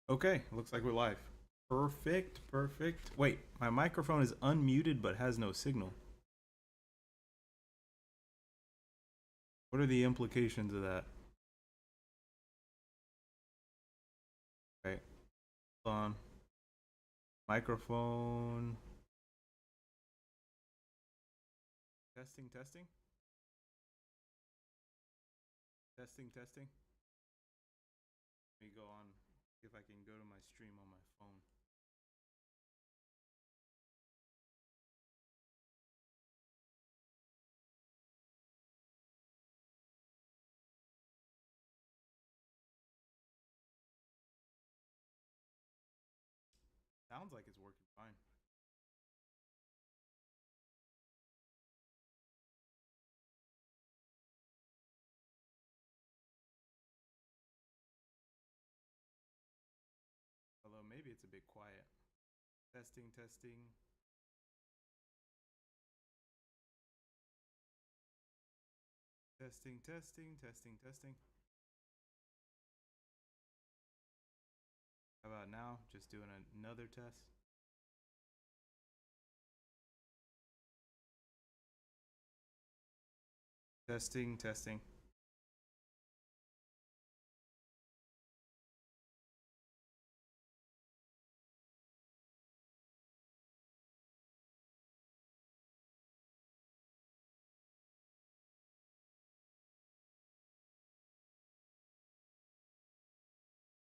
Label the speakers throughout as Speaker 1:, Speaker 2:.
Speaker 1: Okay, looks like we're live. Perfect, perfect. Wait, my microphone is unmuted but has no signal. What are the implications of that? Okay, hold on. Microphone. Testing, testing. Testing, testing. Let me go on, see if I can go to my stream on my phone. Sounds like it's working fine. Although maybe it's a bit quiet. Testing, testing. Testing, testing, testing, testing. How about now? Just doing another test. Testing, testing.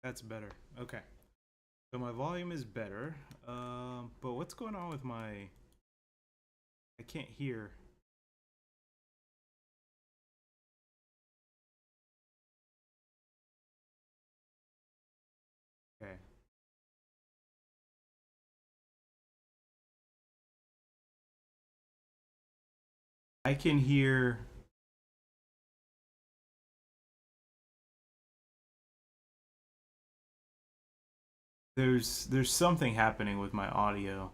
Speaker 1: That's better. Okay. So my volume is better. But what's going on with my... I can't hear. Okay. I can hear... There's something happening with my audio.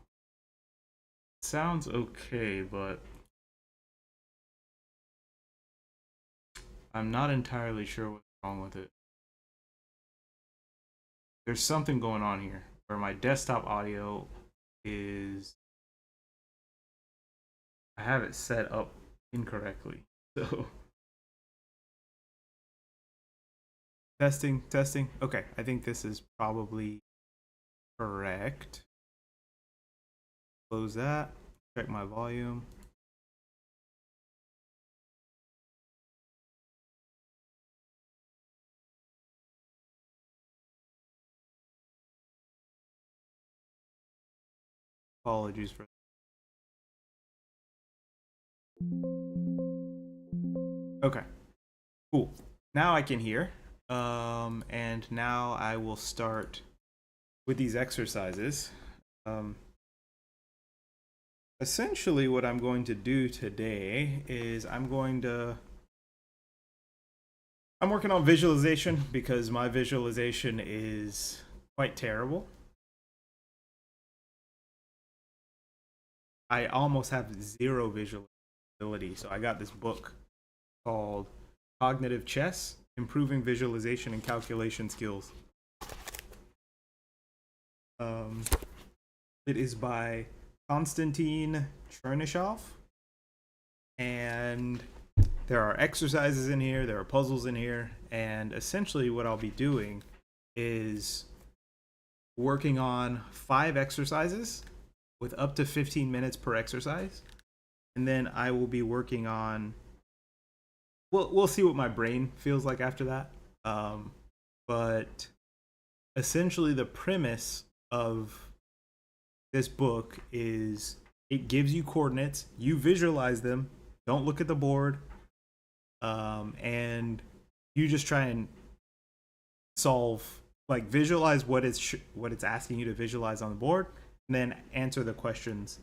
Speaker 1: Sounds okay, but I'm not entirely sure what's wrong with it. There's something going on here where my desktop audio is... I have it set up incorrectly. So testing, testing. Okay, I think this is probably correct. Close that. Check my volume. Apologies for... Okay, cool. Now I can hear. And now I will start with these exercises. Essentially, what I'm going to do today is I'm working on visualization because my visualization is quite terrible. I almost have zero visualizability. So I got this book called Cognitive Chess: Improving Visualization and Calculation Skills. It is by Konstantin Chernyshov, and there are exercises in here, there are puzzles in here, and essentially what I'll be doing is working on 5 exercises with up to 15 minutes per exercise, and then I will be working on... we'll see what my brain feels like after that. But essentially the premise of this book is it gives you coordinates, you visualize them, don't look at the board, and you just try and solve, like, visualize what it's asking you to visualize on the board, and then answer the questions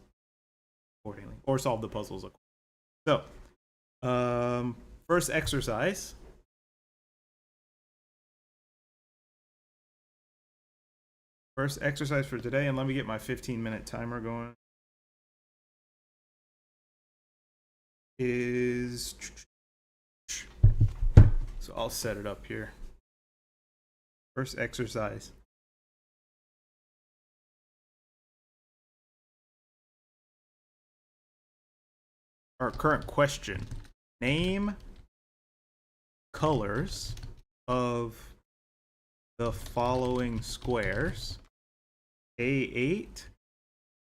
Speaker 1: accordingly or solve the puzzles accordingly. So first exercise. First exercise for today, and let me get my 15-minute timer going, is... so I'll set it up here. First exercise. our current question. Name colors of the following squares: A8,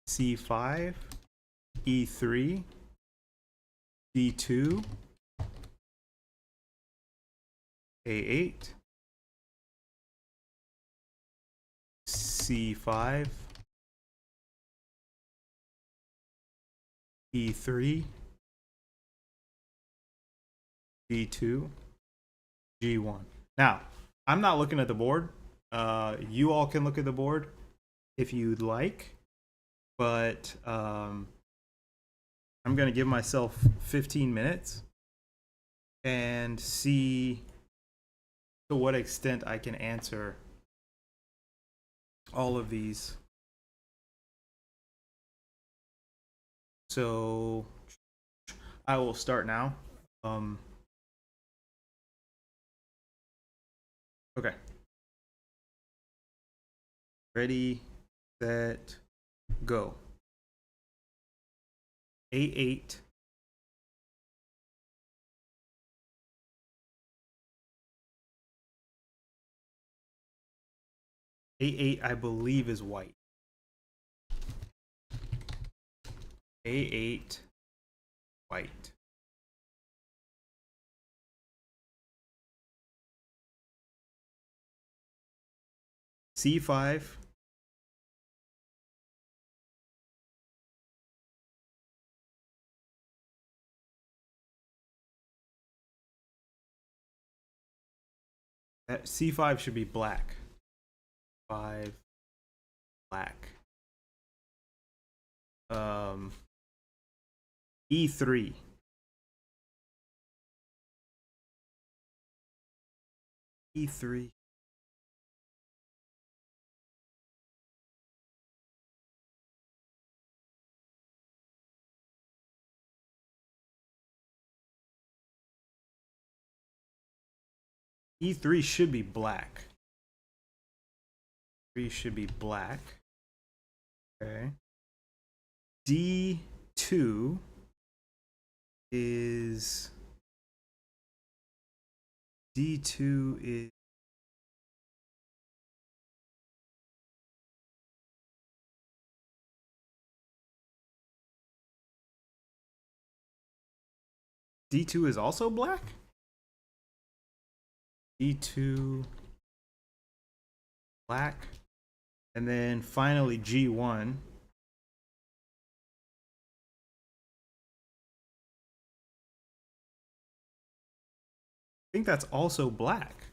Speaker 1: C5, E3, D2, A8, C5, E3, D2, G1. Now, I'm not looking at the board. You all can look at the board if you'd like, but I'm going to give myself 15 minutes and see to what extent I can answer all of these. So I will start now. Okay. Ready, set, go. A8. A8, I believe, is white. A8, white. C5. That C5 should be black. 5, black. E3. E3. E3 should be black. E3 should be black. Okay. D2 is D2 is D2 is also black? D2 black. And then finally G1. I think that's also black.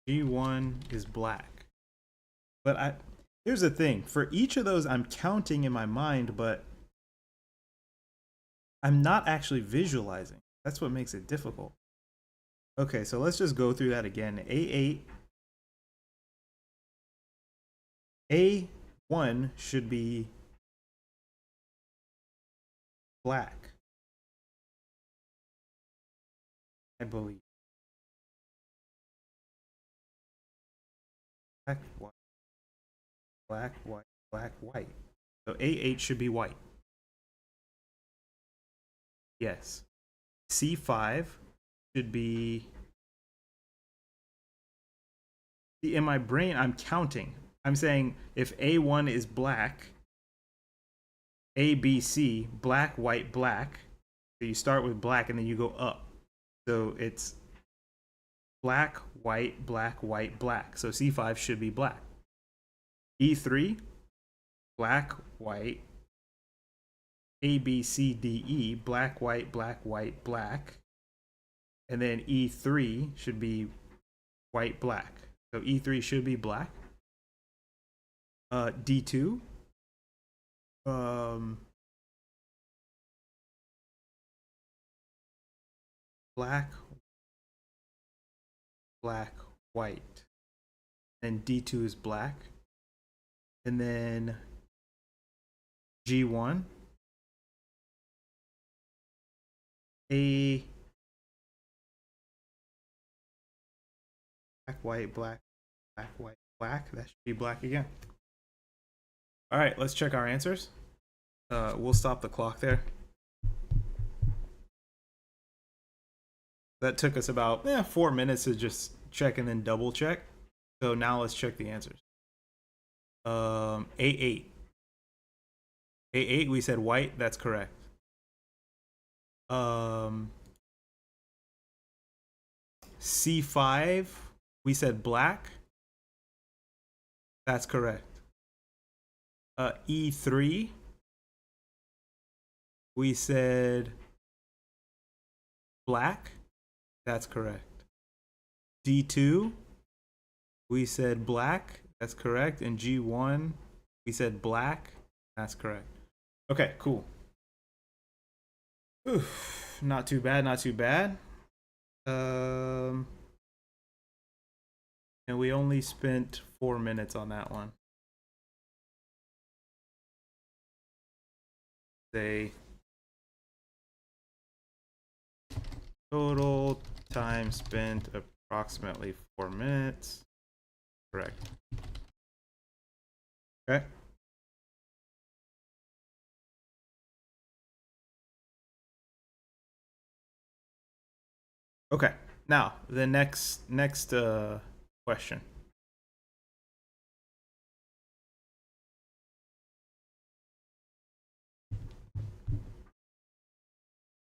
Speaker 1: G1 is black. But here's the thing. For each of those, I'm counting in my mind, but I'm not actually visualizing. That's what makes it difficult. Okay, so let's just go through that again. A8. A1 should be black, I believe. Black, white, black, white, black, white. So A8 should be white. Yes. C5 should be. See, in my brain, I'm counting. I'm saying if A1 is black, A, B, C, black, white, black. So you start with black and then you go up. So it's black, white, black, white, black. So C5 should be black. E3, black, white, A, B, C, D, E, black, white, black, white, black. And then E3 should be white, black. So E3 should be black. D2. Black, black, white. And D2 is black. And then G1. A black, white, black, black, white, black. That should be black again. All right, let's check our answers. We'll stop the clock there. That took us about 4 minutes to just check and then double check. So now let's check the answers. A8. A8, we said white. That's correct. C5, we said black. That's correct. E3, we said black. That's correct. D2, we said black. That's correct. And G1, we said black. That's correct. Okay, cool. Oof, not too bad, not too bad. And we only spent 4 minutes on that one. Say total time spent approximately 4 minutes. Correct. Okay. Okay. Now the next question.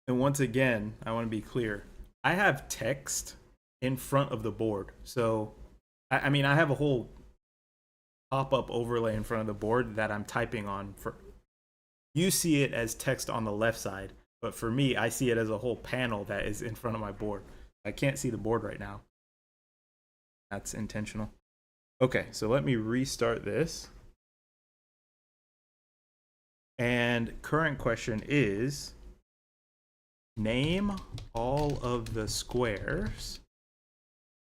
Speaker 1: And once again, I want to be clear. I have text in front of the board. So, I mean, I have a whole pop-up overlay in front of the board that I'm typing on. For you see it as text on the left side, but for me, I see it as a whole panel that is in front of my board. I can't see the board right now. That's intentional. Okay, so let me restart this. And current question is, name all of the squares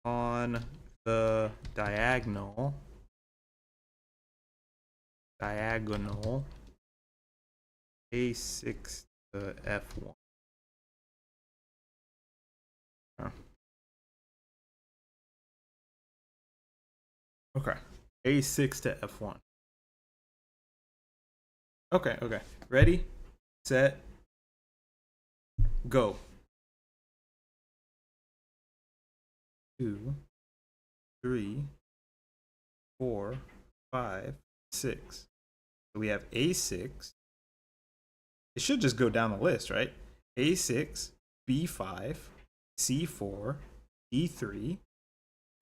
Speaker 1: on the diagonal A6 to F1. Oh. Okay, A6 to F1. Okay, okay. Ready, set, go. 2, 3, 4, 5, 6. So we have A6. It should just go down the list, right? A6, B5, C4, E3,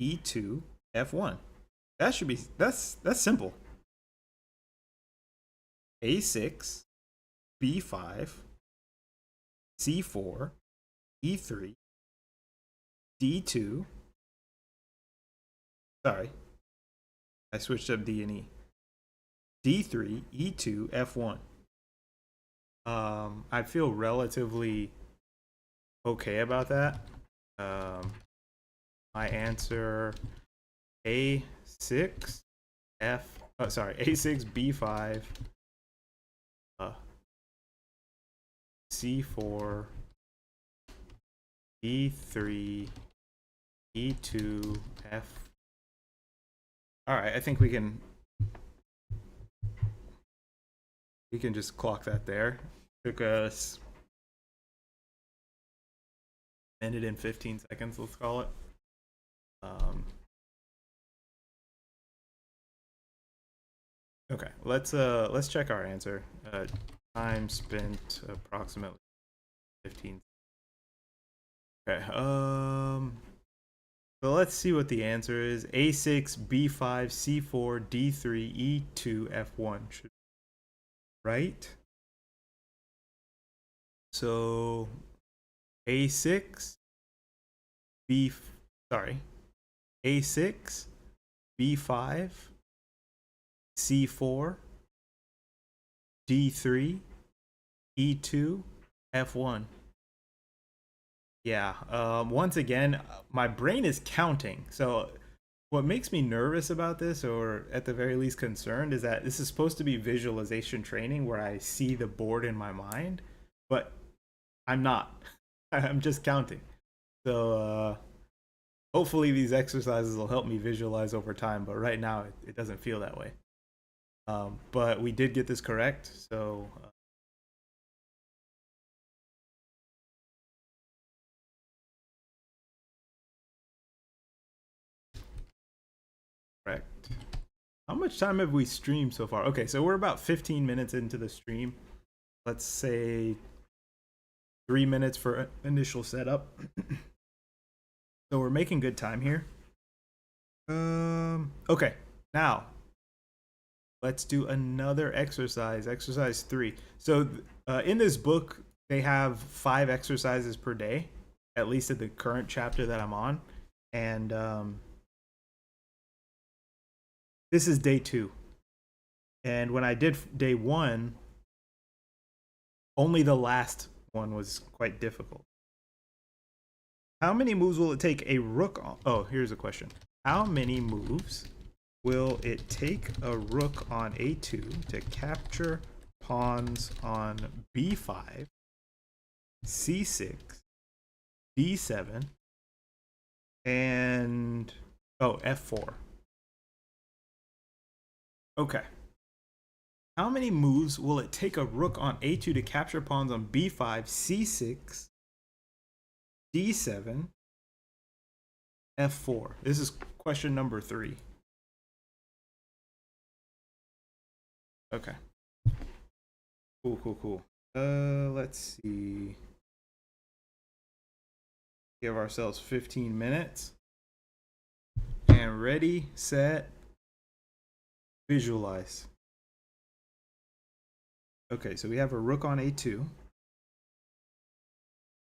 Speaker 1: E2, F1. That should be that's simple. A6, B5, C4, E3, D2. Sorry, I switched up D and E. D3, E2, F1. I feel relatively okay about that. My answer A6 A6 B5 C4 E3 E2 F. All right, I think we can just clock that there. Took us a minute and 15 seconds, let's call it. Okay, let's check our answer. Time spent approximately 15. Okay, so let's see what the answer is. A6, B5, C4, D3, E2, F1 should be right. So A6, A6, B5, C4, D3, E2, F1. Yeah, once again, my brain is counting. So what makes me nervous about this, or at the very least concerned, is that this is supposed to be visualization training where I see the board in my mind, but I'm not. I'm just counting. So hopefully these exercises will help me visualize over time, but right now it doesn't feel that way. But we did get this correct, so Correct. How much time have we streamed so far? Okay, so we're about 15 minutes into the stream. Let's say 3 minutes for initial setup. So we're making good time here. Okay, now let's do another exercise. Exercise 3. So in this book, they have 5 exercises per day, at least at the current chapter that I'm on, and this is day 2. And when I did day 1, only the last one was quite difficult. How many moves will it take a rook on? Oh, here's a question. How many moves will it take a rook on a2 to capture pawns on b5, c6, d7, and f4? Okay. How many moves will it take a rook on a2 to capture pawns on b5, c6, d7, f4? This is question number 3. Okay. Cool. Let's see. Give ourselves 15 minutes. And ready, set, visualize. Okay, so we have a rook on a2.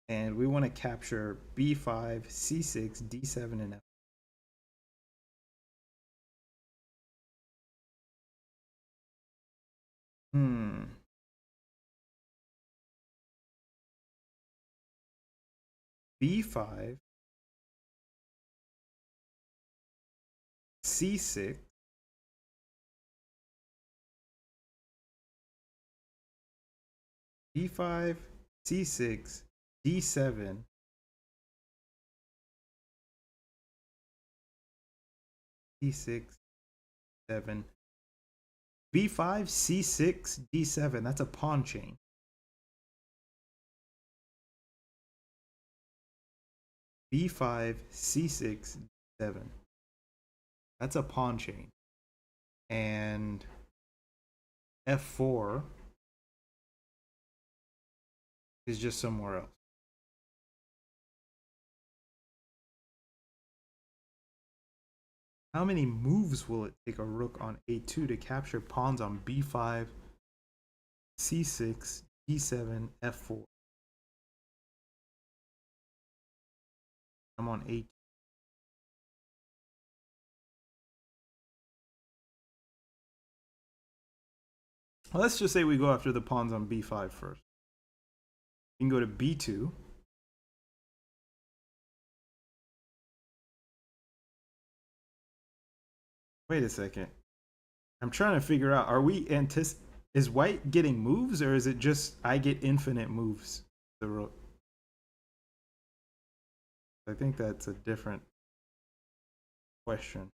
Speaker 1: And we want to capture b5, c6, d7, and f. b5, c6, b5, c6, d7, d6, 7, b5, c6, d7. That's a pawn chain. b5, c6, d7. That's a pawn chain. And f4 is just somewhere else. How many moves will it take a rook on a2 to capture pawns on b5, c6, d7, f4? I'm on a2. Let's just say we go after the pawns on b5 first. We can go to b2. Wait a second. I'm trying to figure out, is white getting moves, or is it just I get infinite moves? The rook. I think that's a different question.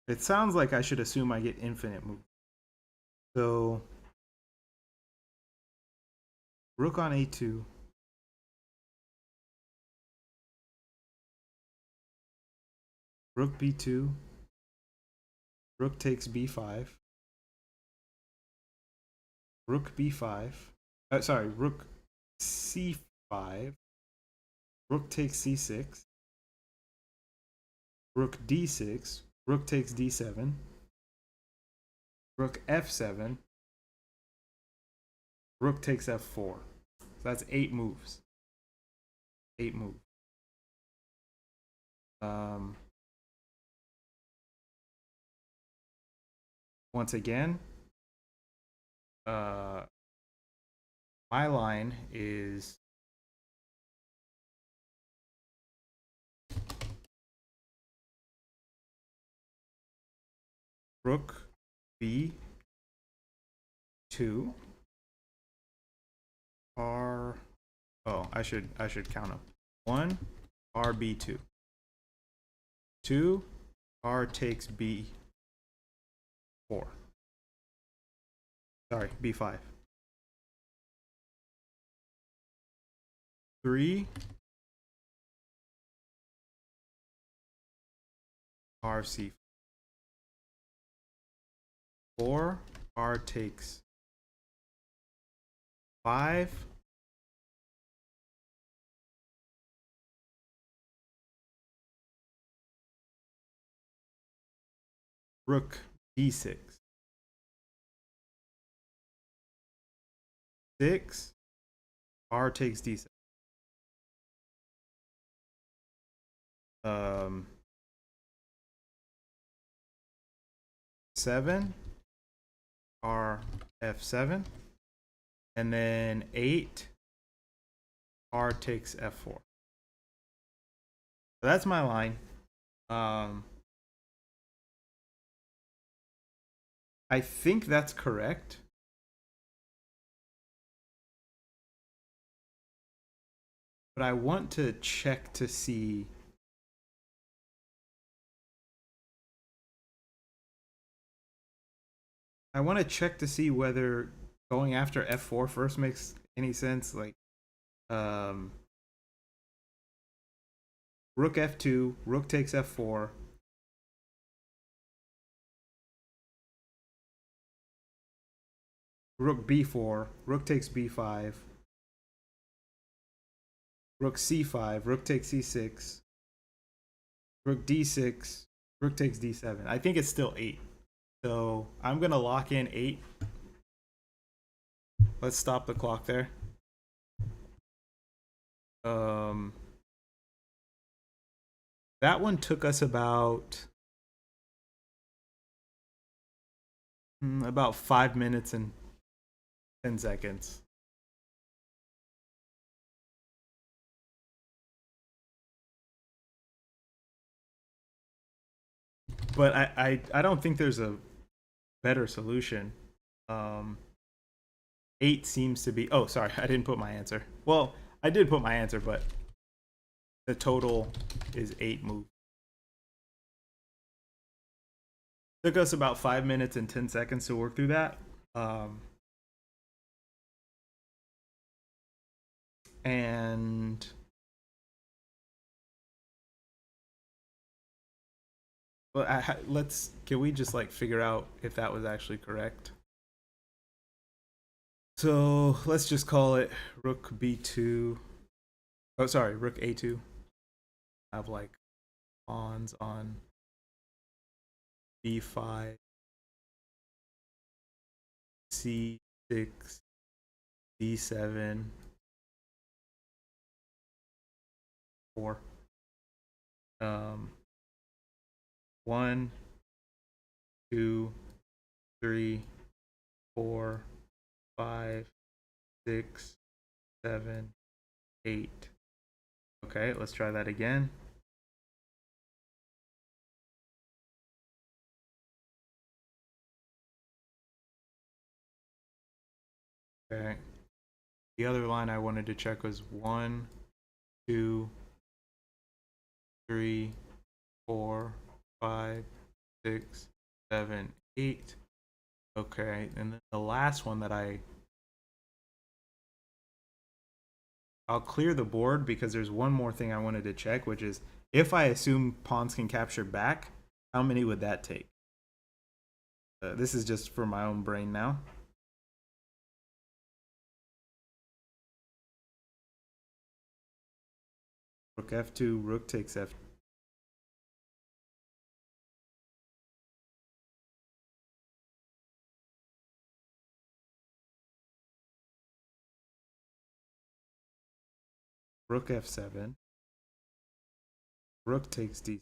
Speaker 1: It sounds like I should assume I get infinite moves. So rook on a2. Rook b2. Rook takes b5. Rook b5. Sorry, rook c5. Rook takes c6. Rook d6. Rook takes d7. Rook f7. Rook takes f4. So that's 8 moves. 8 moves. Once again, my line is rook b2 r. Oh, I should count them. 1 rb2. 2 r takes b4. Sorry, b5. 3 RC4. R takes 5. Rook D6. 6. R takes D7. 7. R F7. And then 8. R takes F4. So that's my line. I think that's correct. But I want to check to see. I want to check to see whether going after F4 first makes any sense. Like, Rook F2, Rook takes F4. Rook B4, Rook takes B5. Rook C5, Rook takes C6. Rook D6, Rook takes D7. I think it's still 8. So I'm going to lock in 8. Let's stop the clock there. That one took us about 5 minutes and 10 seconds. But I don't think there's a better solution. 8 seems to be. Oh, sorry, I didn't put my answer. Well, I did put my answer, but the total is 8 moves. Took us about 5 minutes and 10 seconds to work through that. And can we just like figure out if that was actually correct? So let's just call it Rook B2. Oh, sorry, Rook A2. Have like pawns on B5, C6, D7, 4. 1, 2, 3, 4, 5, 6, 7, 8. Okay, let's try that again. Okay. The other line I wanted to check was 1, 2, 3, 4, 5, 6, 7, 8. Okay, and then the last one that I'll clear the board because there's one more thing I wanted to check, which is if I assume pawns can capture back, how many would that take? This is just for my own brain now. Rook F2, Rook takes F. Rook F7. Rook takes D.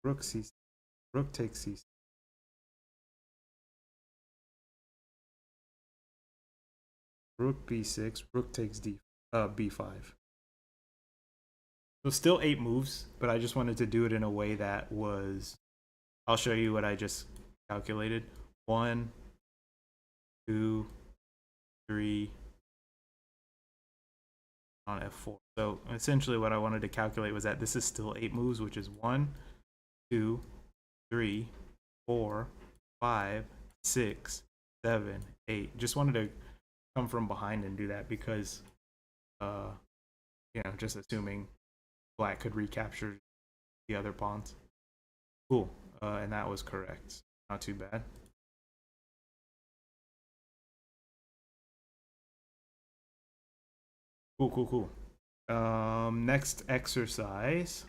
Speaker 1: Rook C. Rook takes C. Rook B6. Rook takes B5. So still 8 moves, but I just wanted to do it in a way that was. I'll show you what I just calculated. 1, 2, 3 on F4. So essentially what I wanted to calculate was that this is still 8 moves, which is 1, 2, 3, 4, 5, 6, 7, 8. Just wanted to come from behind and do that because just assuming black could recapture the other pawns. Cool. And that was correct. Not too bad. Cool, cool, cool. Next exercise.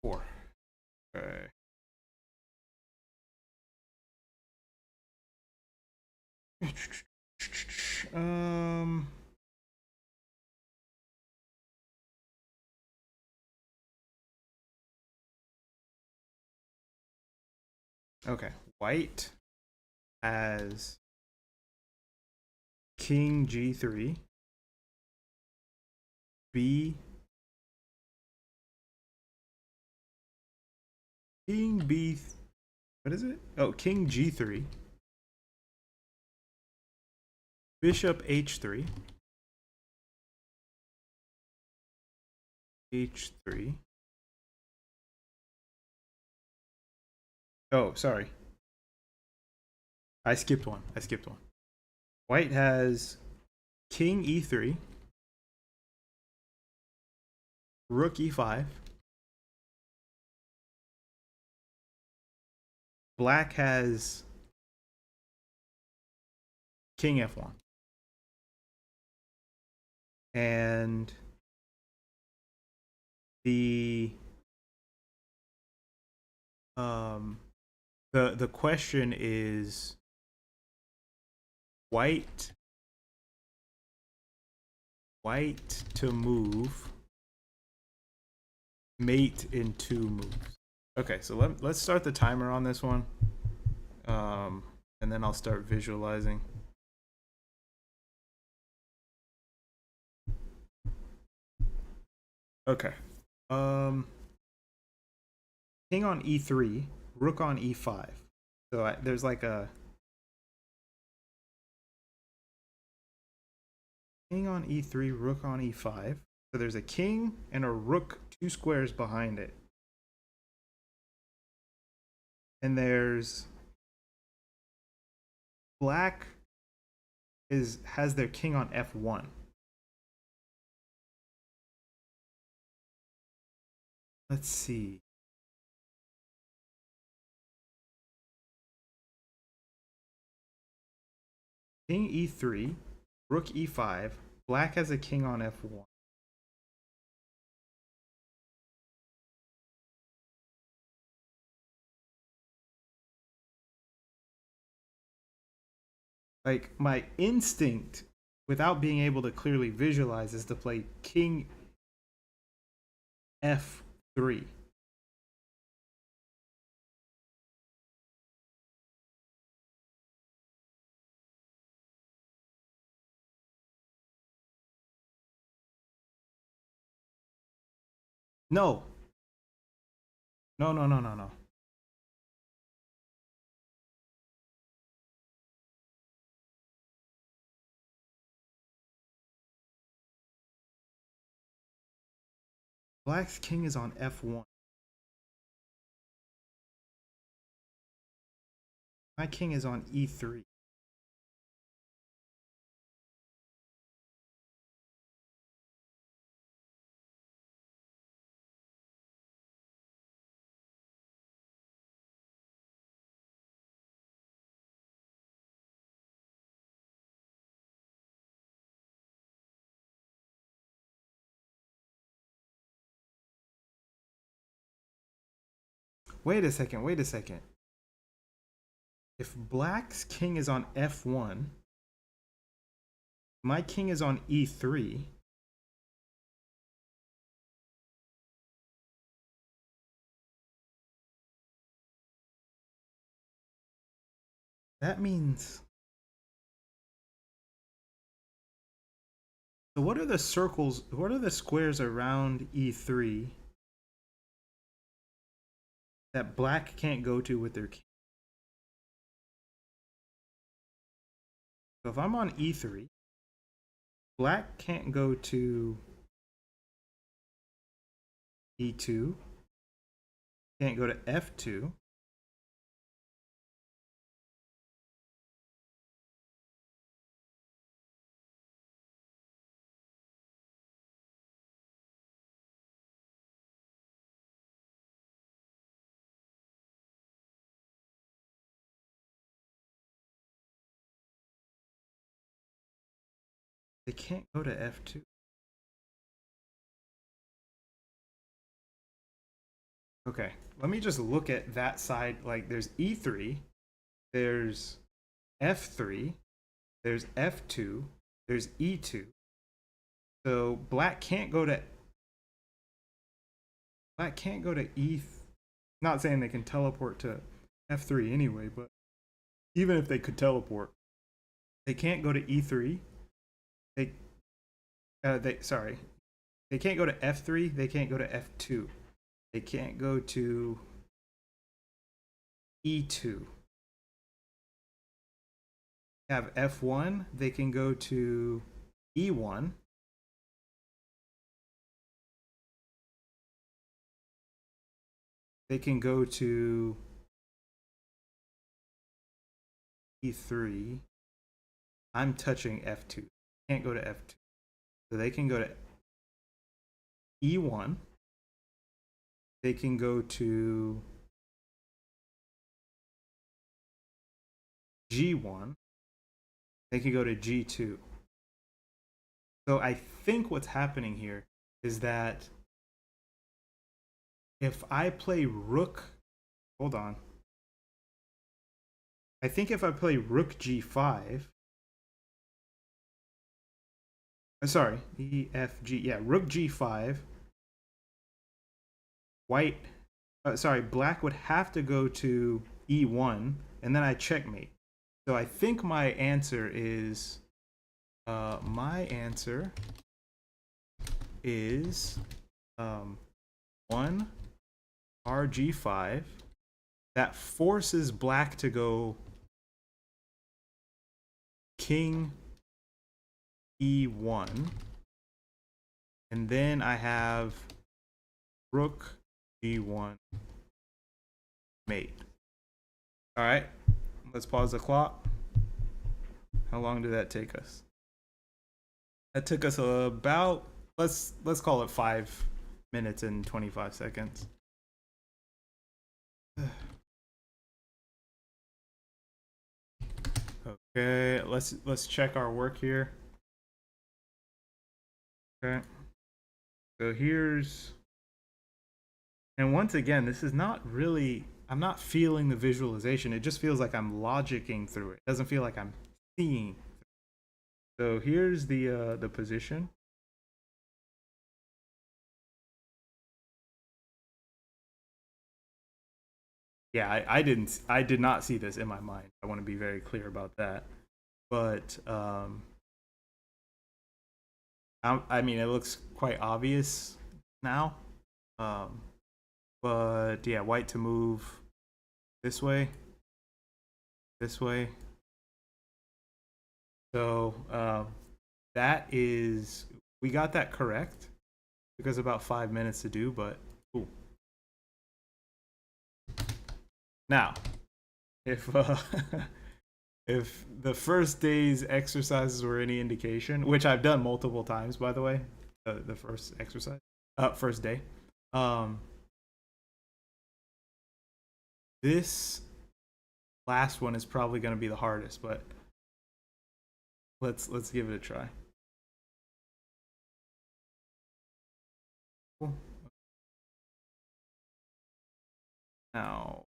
Speaker 1: 4. Okay. Um. Okay. White has King G3, B, King B. What is it? Oh, King G3, Bishop H3, H3. Oh, sorry. I skipped one. I skipped one. White has King E3, Rook E5. Black has King F1. And the the question is white to move, mate in 2 moves. Okay, so let's start the timer on this one, and then I'll start visualizing. Okay. King on E3, Rook on E5. So there's like a king on E3, Rook on E5. So there's a king and a rook 2 squares behind it. And there's black has their king on F1. Let's see. King E3, Rook E5. Black has a king on F1. Like my instinct, without being able to clearly visualize, is to play King F3. No. No, no, no, no, no. Black's king is on F1. My king is on E3. Wait a second, wait a second. If black's king is on F1, my king is on E3. That means. So what are the circles? What are the squares around E3 that black can't go to with their king? So if I'm on E3, black can't go to E2, can't go to F2. They can't go to f2. Okay, let me just look at that side. Like, there's e3, there's f3, there's f2, there's e2. So black can't go to e. Not saying they can teleport to f3 anyway, but even if they could teleport, they can't go to e3. Sorry, they can't go to f3. They can't go to f2. They can't go to e2. Have f1. They can go to e1. They can go to e3. I'm touching f2. Can't go to f2. So they can go to e1. They can go to g1. They can go to g2. So I think what's happening here is that if I play rook, hold on. I think if I play rook g5, sorry, e, f, g, yeah, rook g5, white, sorry, black would have to go to e1, and then I checkmate. So I think my answer is, one rg5. That forces black to go king e1, and then I have rook g1 mate. All right, let's pause the clock. How long did that take us? That took us about, let's call it 5 minutes and 25 seconds. Okay, let's check our work here. Okay, so here's, and once again, this is not really, I'm not feeling the visualization. It just feels like I'm logicking through it. It doesn't feel like I'm seeing. So here's the position. Yeah, I did not see this in my mind. I want to be very clear about that. But I mean, it looks quite obvious now. Um, but yeah, white to move this way, this way. So that is, we got that correct. Took us about 5 minutes to do, but ooh. Now, if if the first day's exercises were any indication, which I've done multiple times, by the way, the first exercise, first day, this last one is probably going to be the hardest, but let's give it a try. Cool. Now,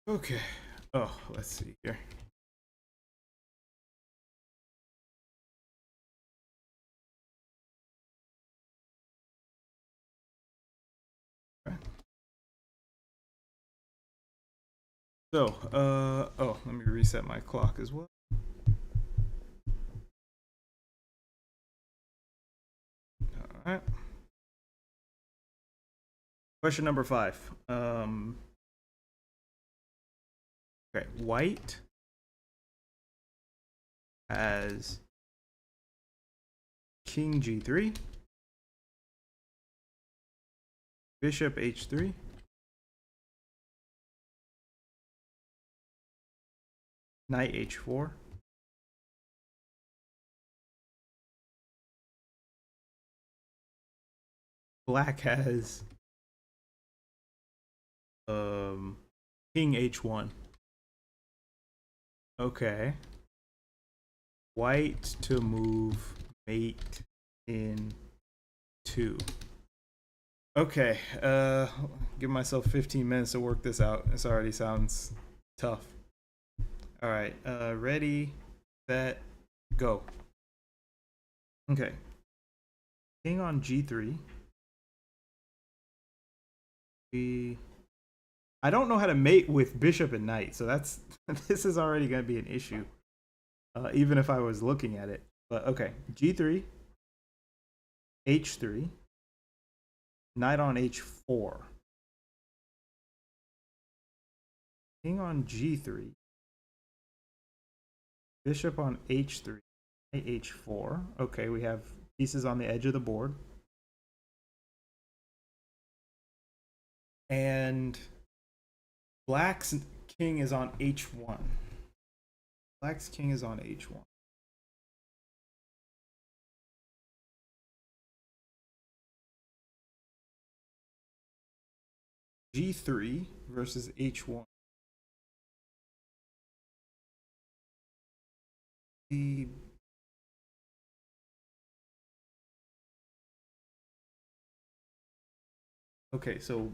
Speaker 1: okay. Oh, let's see here. Okay. So, oh, let me reset my clock as well. All right. Question number 5. Okay, white has king g3, bishop h3, knight h4, black has king h1. Okay. White to move mate in 2. Okay, give myself 15 minutes to work this out. This already sounds tough. All right, ready, set, go. Okay, king on g3. I don't know how to mate with bishop and knight, so that's this is already going to be an issue, even if I was looking at it. But okay, g3, h3, knight on h4, king on g3, bishop on h3, knight h4. Okay, we have pieces on the edge of the board. And black's king is on h1. Black's king is on h1. g3 versus h1. The Okay, so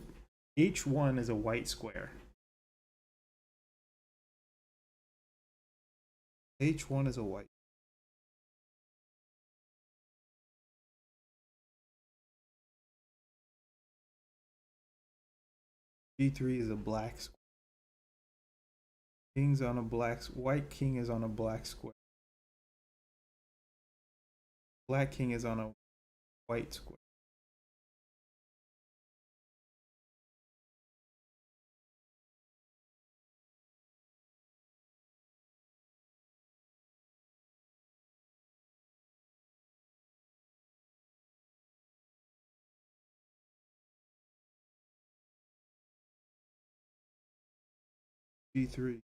Speaker 1: h1 is a white square. h1 is a white. g3 is a black square. King's on a black. White king is on a black square. Black king is on a white square. g3.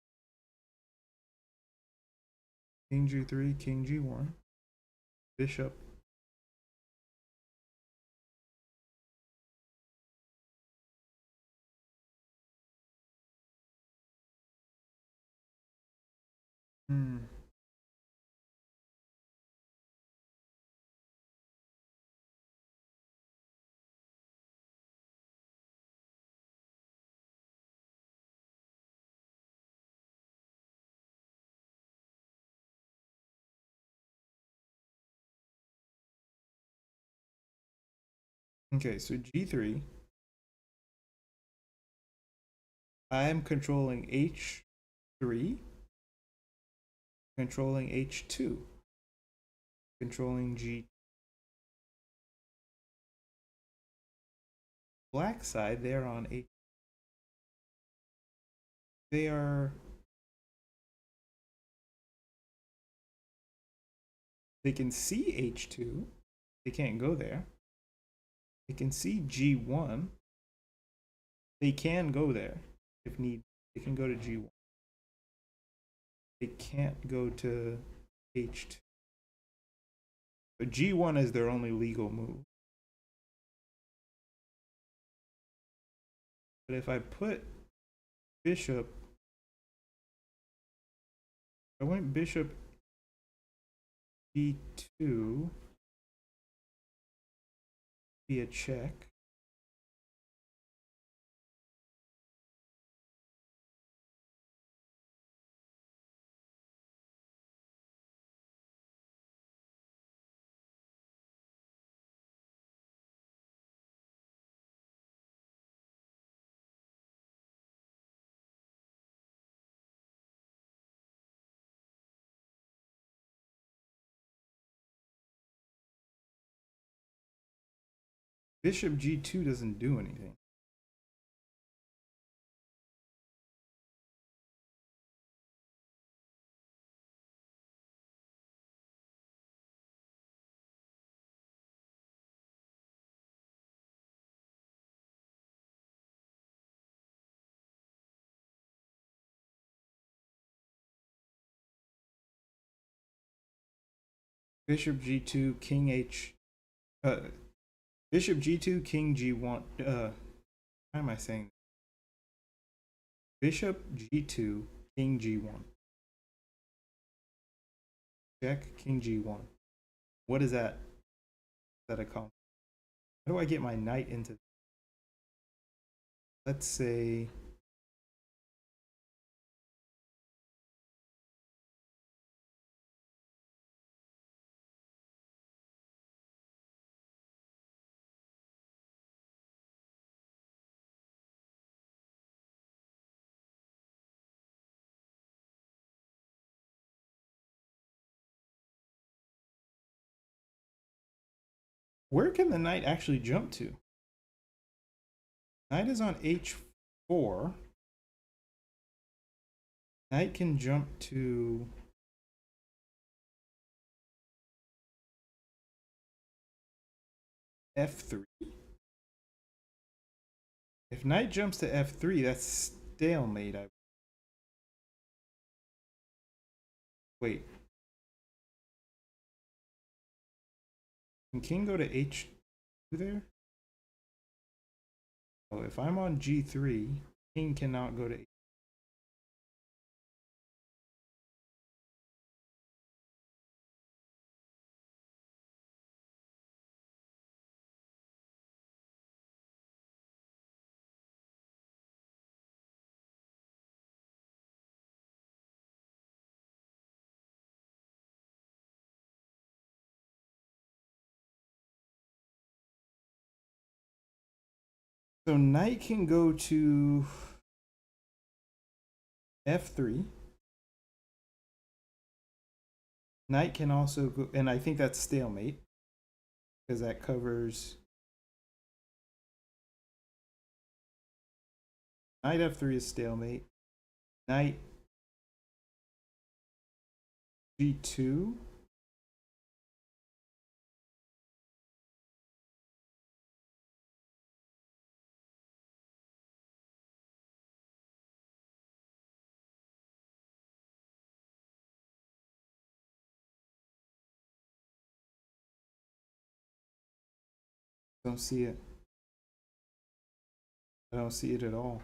Speaker 1: King g3, king g1. Bishop. Hmm. Okay, so g3. I am controlling h3, controlling h2, controlling g. Black side, they're on h. They are. They can see h2. They can't go there. They can see g1. They can go there if need. They can go to g1. They can't go to h2. But g1 is their only legal move. But if I put bishop, I went bishop b2, be a check. Bishop g2 doesn't do anything. Bishop g2, king h. Bishop g2, king g1. Why am I saying? Bishop g2, king g1. check, king g1. What is that? Is that a comp? How do I get my knight into? Let's say where can the knight actually jump to? Knight is on h4. Knight can jump to f3. If knight jumps to f3, that's stalemate. Wait. Can king go to h2 there? Oh, if I'm on g3, king cannot go to h2. So knight can go to f3. Knight can also go, and I think that's stalemate because that covers knight f3 is stalemate. Knight g2. Don't see it. I don't see it at all.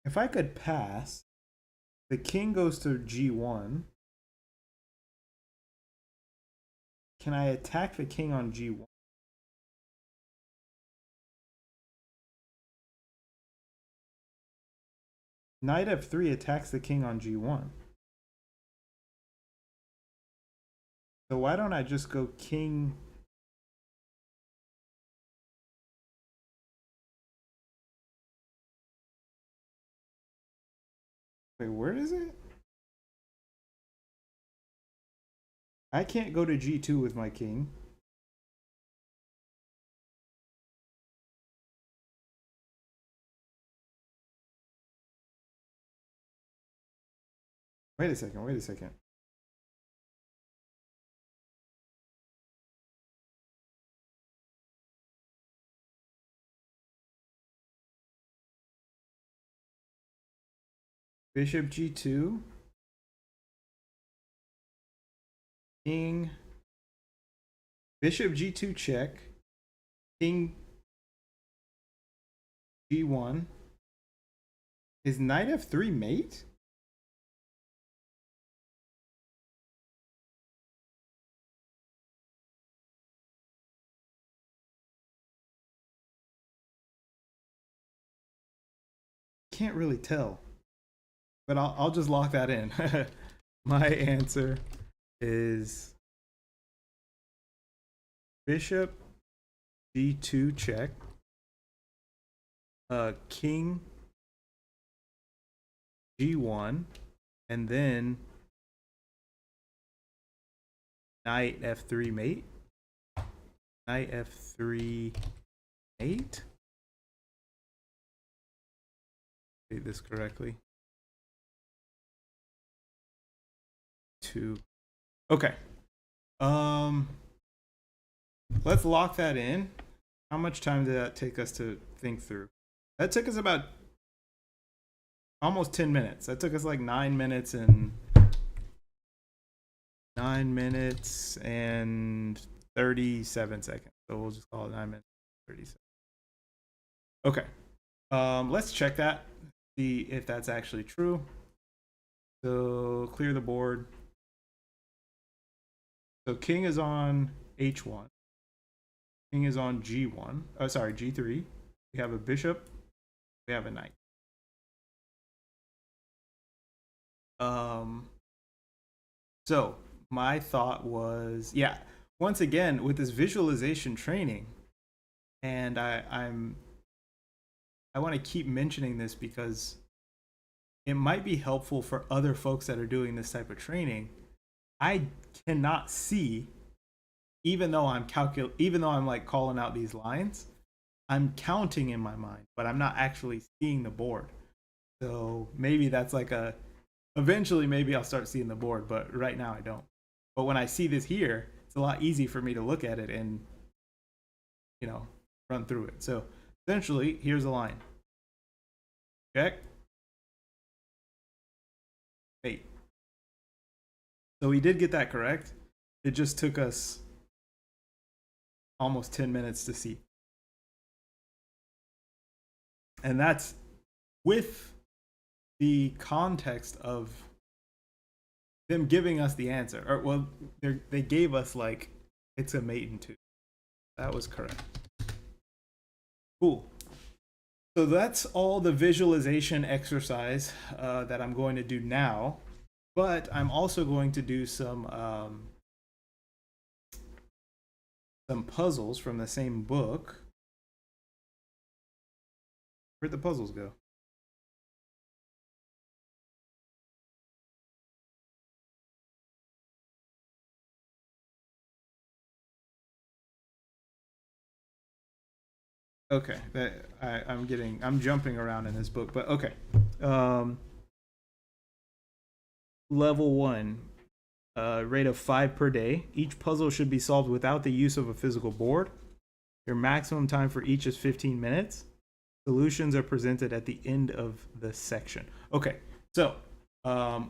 Speaker 1: If I could pass, the king goes to g1. Can I attack the king on g1? Knight f3 attacks the king on g1. So why don't I just go king? Wait, where is it? I can't go to g2 with my king. Wait a second, wait a second. Bishop g2. King. Bishop g2 check. King g1. Is knight f3 mate? Can't really tell. But I'll just lock that in. My answer is bishop g2 check. King g1, and then knight f3 mate. Knight f3 mate. Say this correctly. 2. Okay. Let's lock that in. How much time did that take us to think through? That took us about almost 10 minutes. That took us like 9 minutes and 9 minutes and 37 seconds. So we'll just call it 9 minutes and 30 seconds. Okay. Let's check that, see if that's actually true. So clear the board. So king is on h1. King is on g1. Oh, sorry, g3. We have a bishop. We have a knight. So my thought was, yeah, once again with this visualization training, and I want to keep mentioning this because it might be helpful for other folks that are doing this type of training. I cannot see, even though I'm like calling out these lines, I'm counting in my mind, but I'm not actually seeing the board. So maybe that's like eventually maybe I'll start seeing the board, but right now I don't. But when I see this here, it's a lot easier for me to look at it and, run through it. So essentially, here's a line. Check. Wait. So we did get that correct. It just took us almost 10 minutes to see. And that's with the context of them giving us the answer. Or, well, they gave us, like, it's a mate and two. That was correct. Cool. So that's all the visualization exercise that I'm going to do now. But I'm also going to do some puzzles from the same book. Where'd the puzzles go? Okay, I'm jumping around in this book, but okay. Level 1, rate of 5 per day. Each puzzle should be solved without the use of a physical board. Your maximum time for each is 15 minutes. Solutions are presented at the end of the section. Okay, so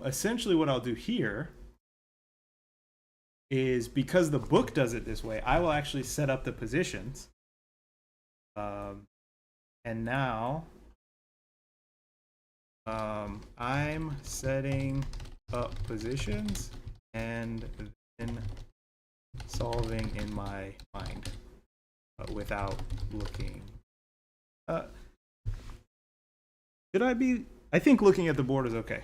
Speaker 1: essentially what I'll do here is, because the book does it this way, I will actually set up the positions. And now I'm setting up positions and then solving in my mind without looking. Should I be? I think looking at the board is okay.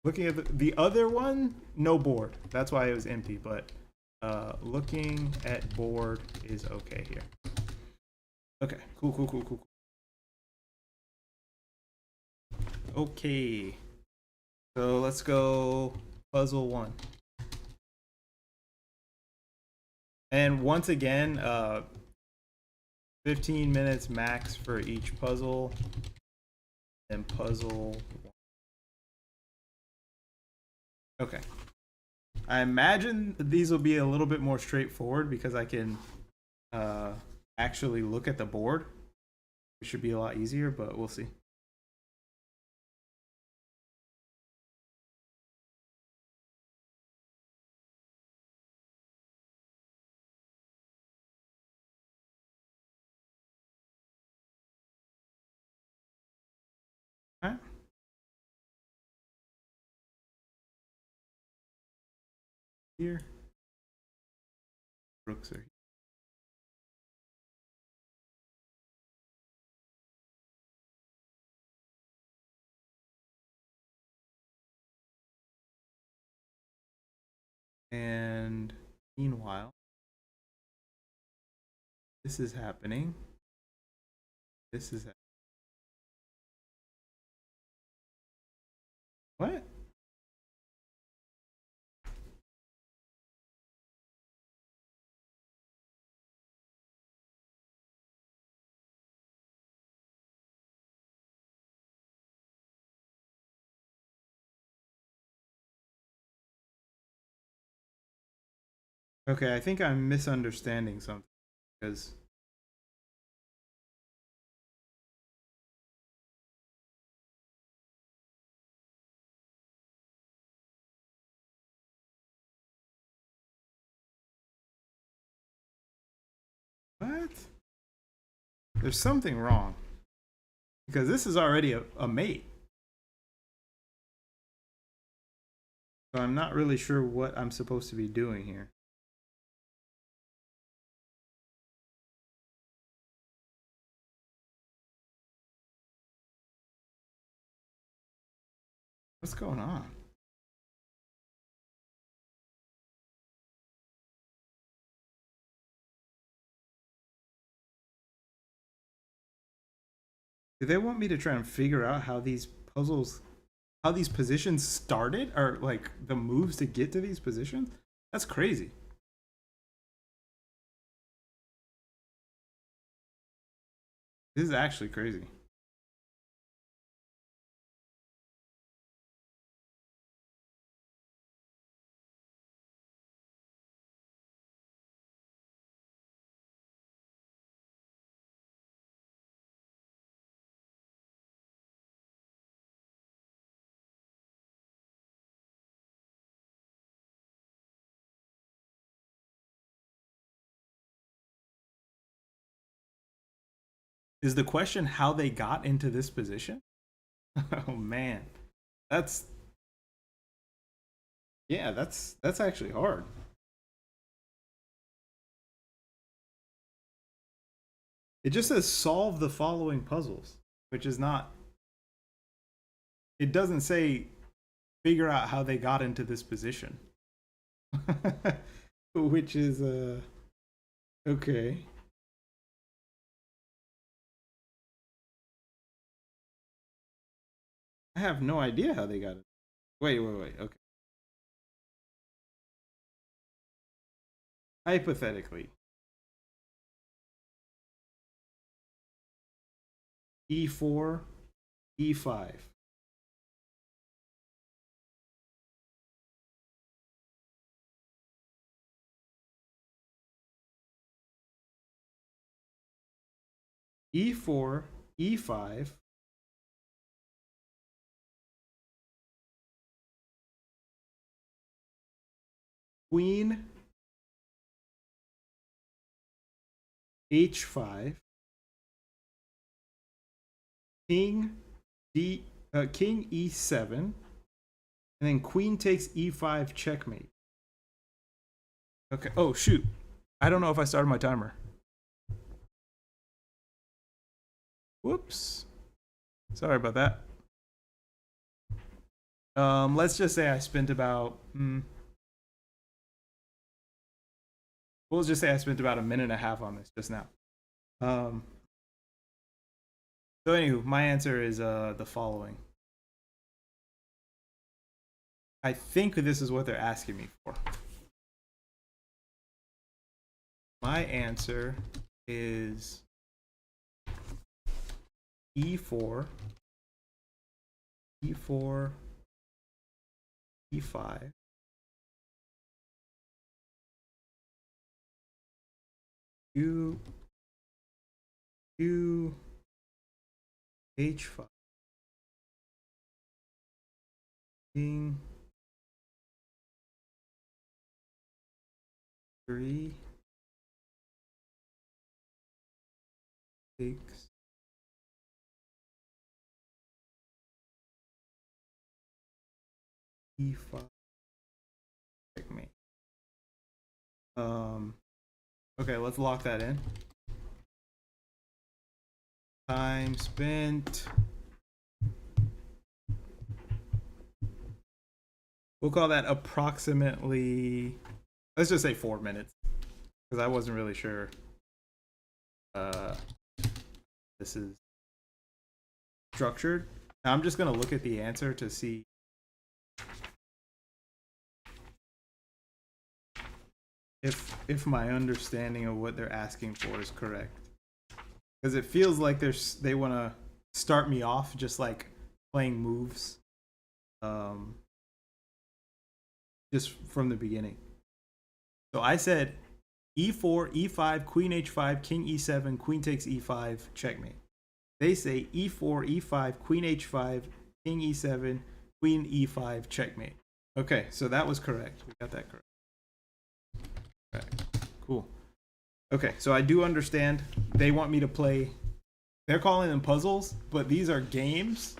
Speaker 1: Looking at the other one, no board. That's why it was empty. But looking at board is okay here. Okay, cool. Okay, so let's go puzzle 1. And once again, 15 minutes max for each puzzle. And puzzle 1. Okay. I imagine these will be a little bit more straightforward because I can actually look at the board. It should be a lot easier, but we'll see. All right. Here. Rooks are here. And meanwhile, this is happening. This is what? Okay, I think I'm misunderstanding something because What? There's something wrong. Because this is already a mate. So I'm not really sure what I'm supposed to be doing here. What's going on? Do they want me to try and figure out how these puzzles, how these positions started, or like the moves to get to these positions? That's crazy. This is actually crazy. Is the question how they got into this position? Oh man. That's yeah, that's actually hard. It just says solve the following puzzles, which is not, it doesn't say figure out how they got into this position. Which is okay. I have no idea how they got it. Wait. Okay. Hypothetically, E4, E5. E4, E5, Queen, H5, King, King E7, and then Queen takes E5 checkmate. Okay. Oh shoot! I don't know if I started my timer. Whoops. Sorry about that. Let's just say I spent about. We'll just say I spent about a minute and a half on this just now. So anywho, my answer is the following. I think this is what they're asking me for. My answer is E4, E4, E5, Q, Q, H5, King, 3, takes, E5, checkmate. Okay, let's lock that in. Time spent. We'll call that approximately, let's just say 4 minutes, because I wasn't really sure this is structured. Now I'm just going to look at the answer to see if my understanding of what they're asking for is correct, because it feels like they want to start me off just like playing moves just from the beginning. So I said E4, E5, Queen H5, King E7, Queen takes E5, checkmate. They say E4, E5, Queen H5, King E7, Queen E5, checkmate. Okay, so that was correct. We got that correct. Okay, cool. Okay, so I do understand they want me to play. They're calling them puzzles, but these are games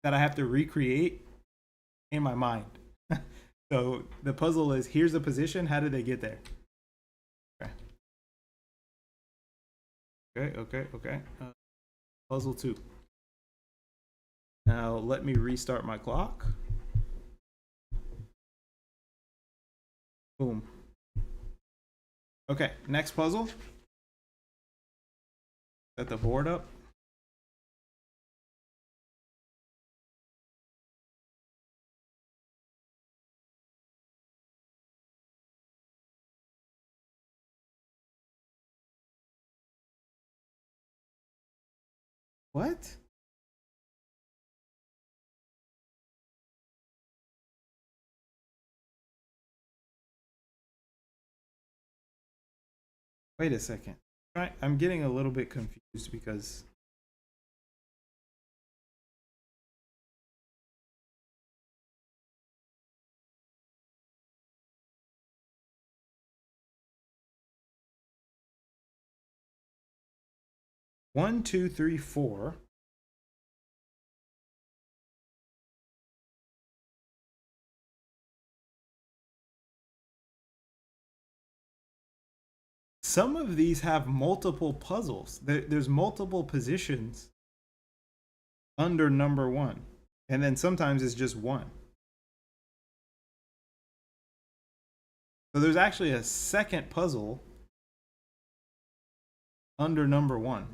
Speaker 1: that I have to recreate in my mind. So the puzzle is, here's a position. How did they get there? Okay, okay. Puzzle 2. Now let me restart my clock. Boom. Okay, next puzzle. Set the board up. What? Wait a second. I'm getting a little bit confused because 1, 2, 3, 4. Some of these have multiple puzzles. There's multiple positions under number 1. And then sometimes it's just one. So there's actually a second puzzle under number 1,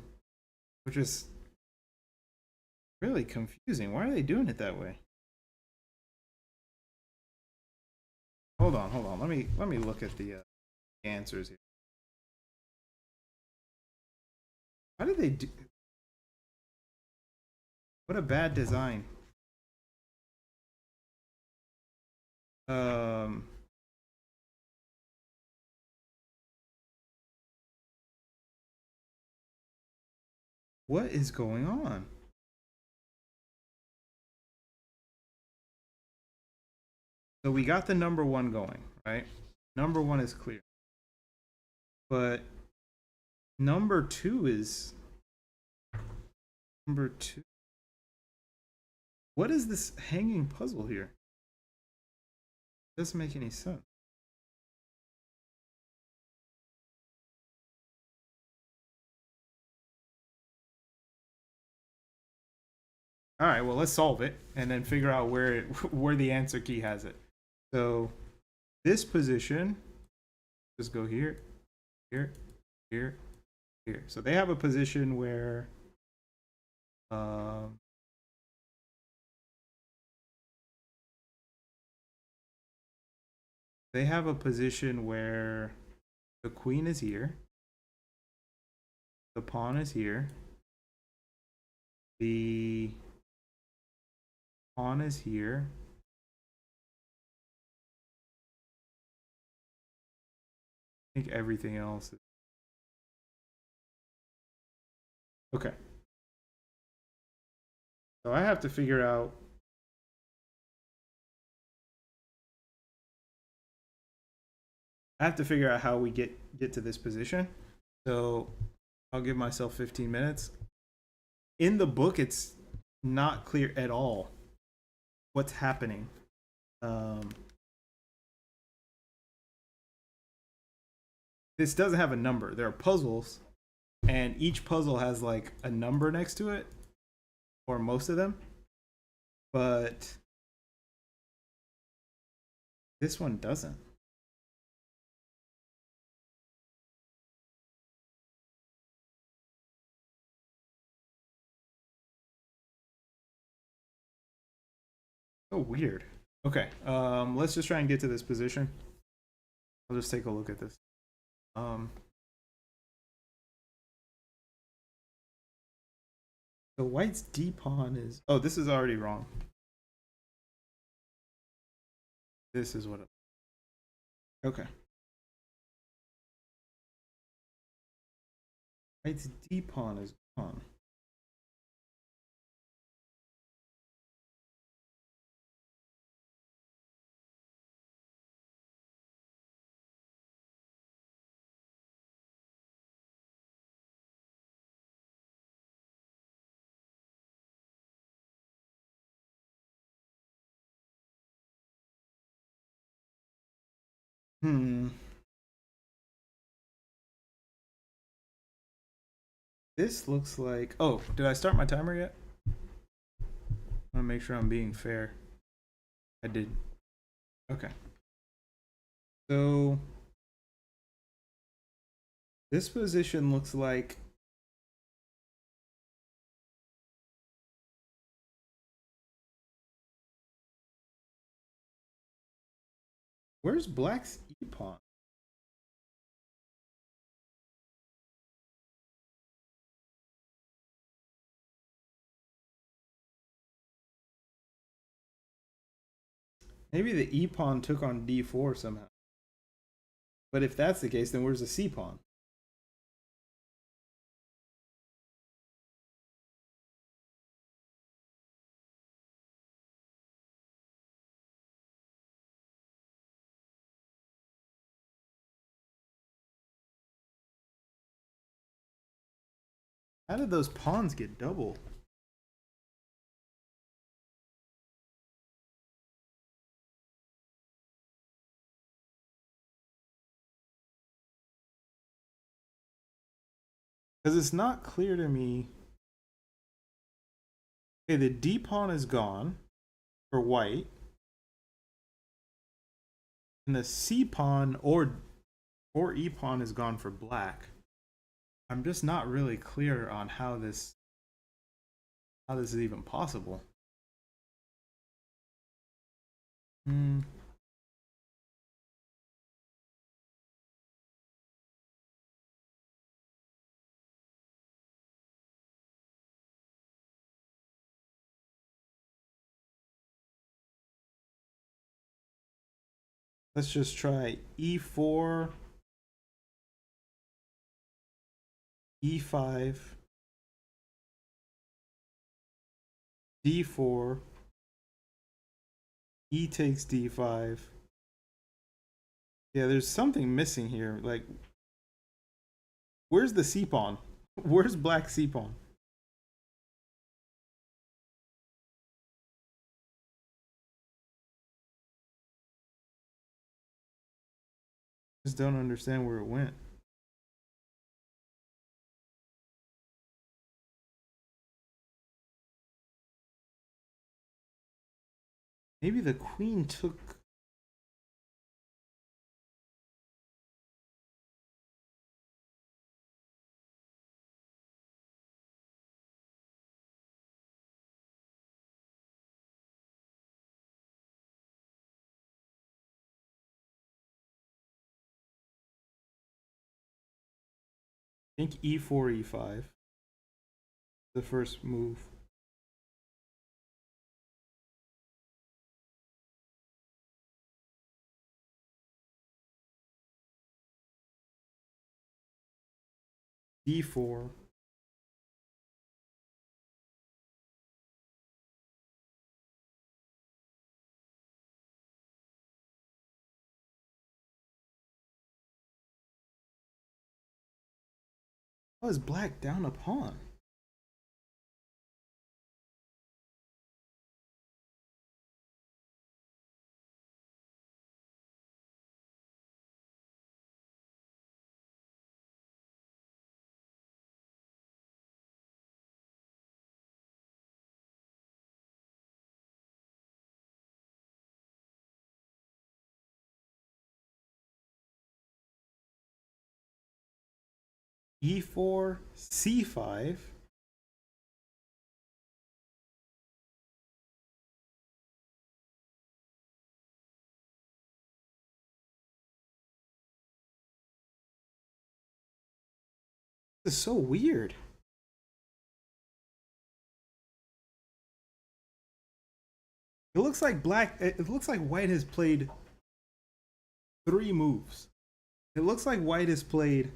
Speaker 1: which is really confusing. Why are they doing it that way? Hold on. Let me look at the answers here. How did they do? What a bad design. Um, what is going on? So we got the number 1 going, right? Number 1 is clear. But number 2 is number 2. What is this hanging puzzle here? It doesn't make any sense. All right, well, let's solve it and then figure out where the answer key has it. So this position, just go here, here, here, here. So they have a position where they have a position where the queen is here, the pawn is here, the pawn is here. I think everything else is okay. So I have to figure out how we get to this position. So I'll give myself 15 minutes. In the book, it's not clear at all what's happening. This doesn't have a number. There are puzzles, and each puzzle has like a number next to it, or most of them. But this one doesn't. So weird. Okay, let's just try and get to this position. I'll just take a look at this. So white's d pawn is. Oh, this is already wrong. This is what. Okay. White's d pawn is gone. Hmm. This looks like. Oh, did I start my timer yet? I want to make sure I'm being fair. I did. Okay. So this position looks like. Where's Black's E pawn? Maybe the E pawn took on D4 somehow. But if that's the case, then where's the C pawn? How did those pawns get double? Because it's not clear to me. Okay, the D pawn is gone for white, and the C pawn or E pawn is gone for black. I'm just not really clear on how this is even possible. Hmm. Let's just try E4, E5, D4, E takes D5. Yeah, there's something missing here. Like, where's the C pawn? Where's black C pawn? Just don't understand where it went. Maybe the queen took. I think E4, E5. The first move. D4. How is black down a pawn? E4, C5. This is so weird. It looks like black. It looks like white has played 3 moves. It looks like white has played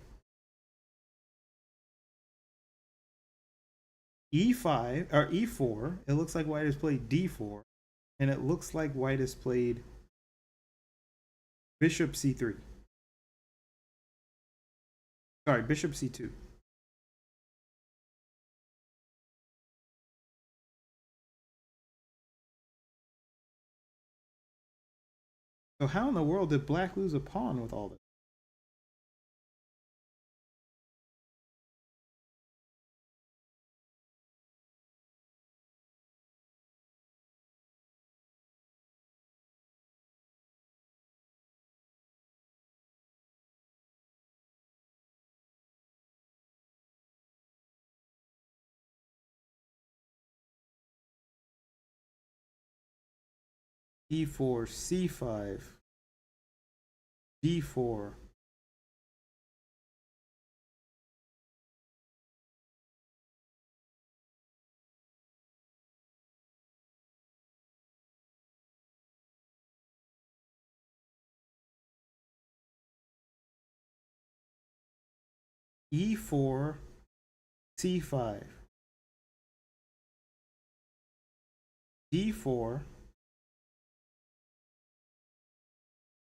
Speaker 1: E5 or E4. It looks like white has played D4, and it looks like white has played Bishop C3. Sorry, Bishop C2. So how in the world did black lose a pawn with all this? E4, C5, D4. E4, C5, D4,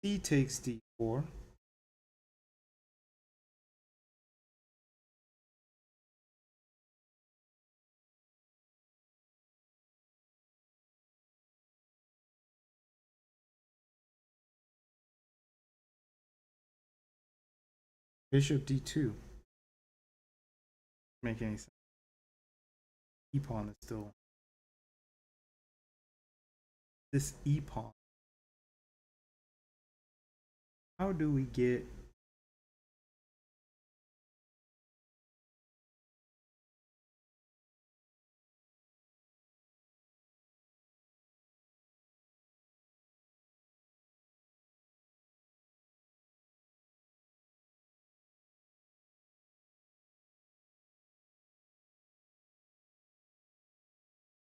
Speaker 1: C takes D4, Bishop D2. Make any sense? E pawn is still this E pawn. How do we get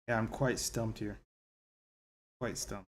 Speaker 1: Yeah, I'm quite stumped here. Quite stumped.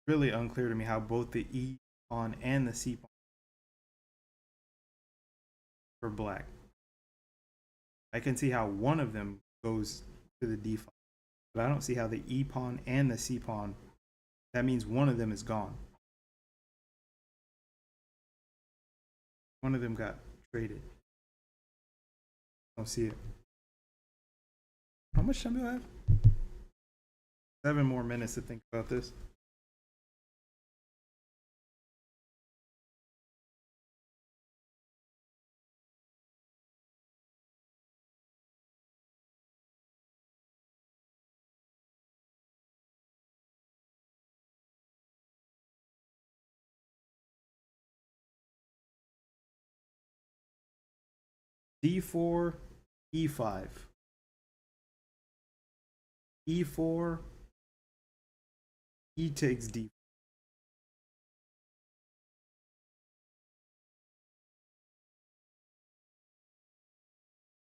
Speaker 1: Really unclear to me how both the E pawn and the C pawn are black. I can see how one of them goes to the D file, but I don't see how the E pawn and the C pawn. That means one of them is gone. One of them got traded. I don't see it. How much time do I have? 7 more minutes to think about this. D4, E5, E4, E takes D.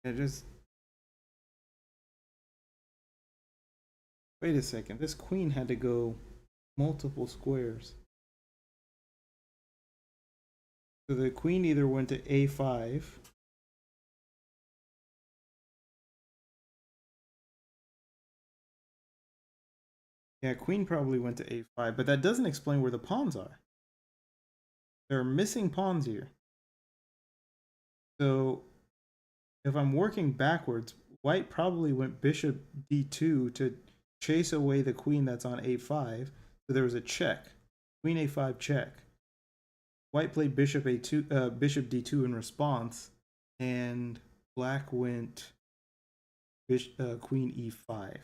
Speaker 1: It just wait a second. This queen had to go multiple squares. So the queen either went to A5. Yeah, queen probably went to A5, but that doesn't explain where the pawns are. There are missing pawns here. So if I'm working backwards, white probably went bishop D2 to chase away the queen that's on A5. So there was a check. Queen A5 check. White played bishop A2, bishop D2 in response, and black went queen E5.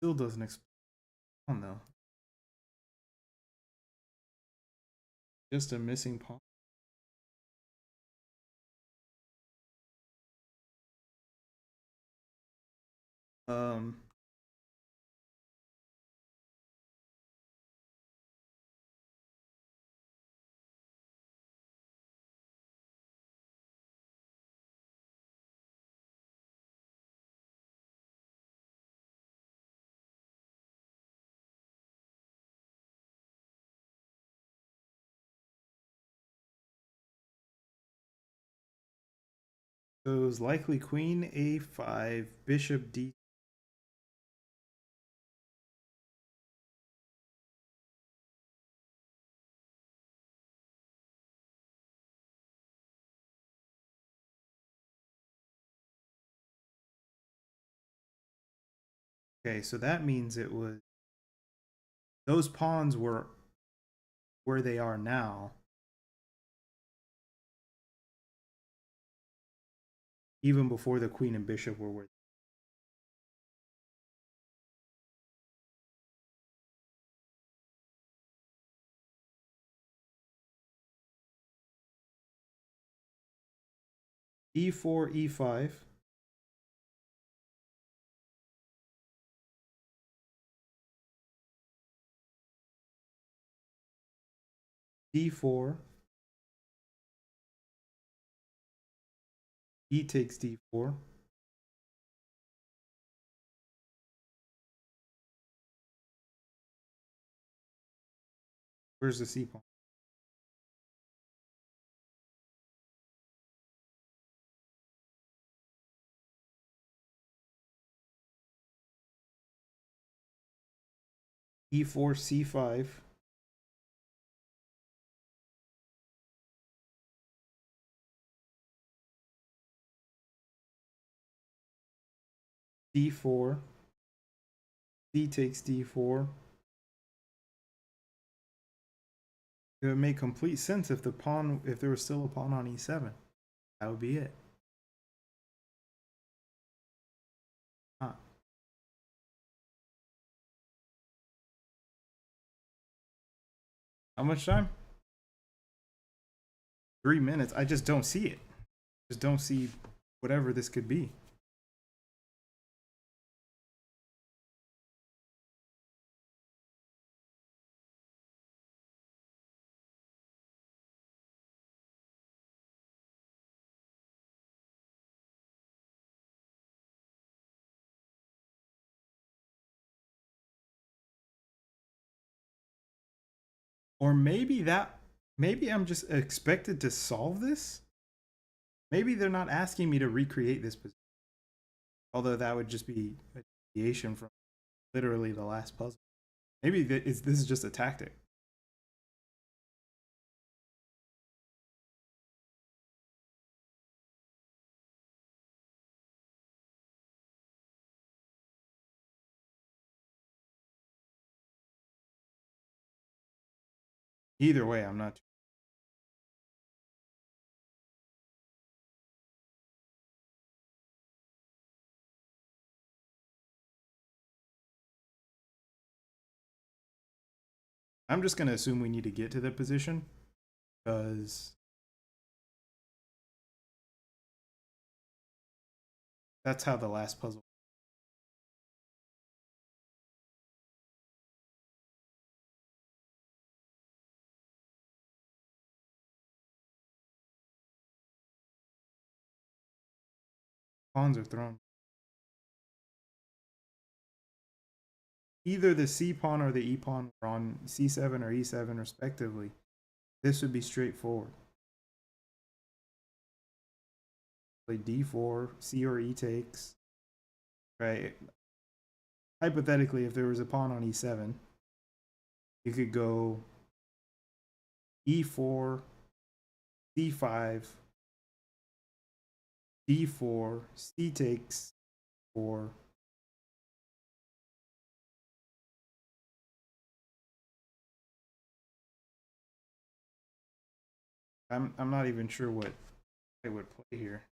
Speaker 1: Still doesn't explain though. Just a missing pawn. Um, so it was likely queen a5, bishop d. Okay, so that means it was those pawns were where they are now, even before the queen and bishop were where. E4, e5, d4, e takes d4. Where's the c pawn? E4, c5, d4, d takes d4. It would make complete sense if if there was still a pawn on e7. That would be it. Huh. How much time? 3 minutes. I just don't see it. Just don't see whatever this could be. Or maybe I'm just expected to solve this. Maybe they're not asking me to recreate this position. Although that would just be a deviation from literally the last puzzle. Maybe this is just a tactic. Either way, I'm not. I'm just gonna assume we need to get to the position because that's how the last puzzle. Pawns are thrown. Either the c pawn or the e pawn were on c7 or e7 respectively. This would be straightforward. Play d4, c or e takes. Right. Hypothetically, if there was a pawn on e7, you could go e4, c5, d4, c takes 4. I'm not even sure what I would play here.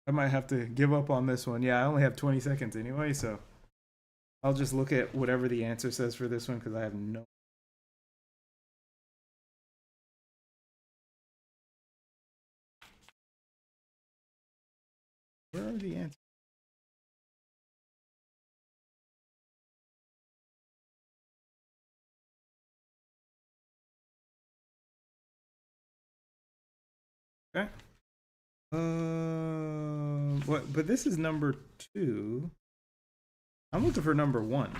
Speaker 1: I might have to give up on this one. Yeah, I only have 20 seconds anyway, so I'll just look at whatever the answer says for this one because I have no are the answers? Okay. What? But this is number 2. I'm looking for number 1.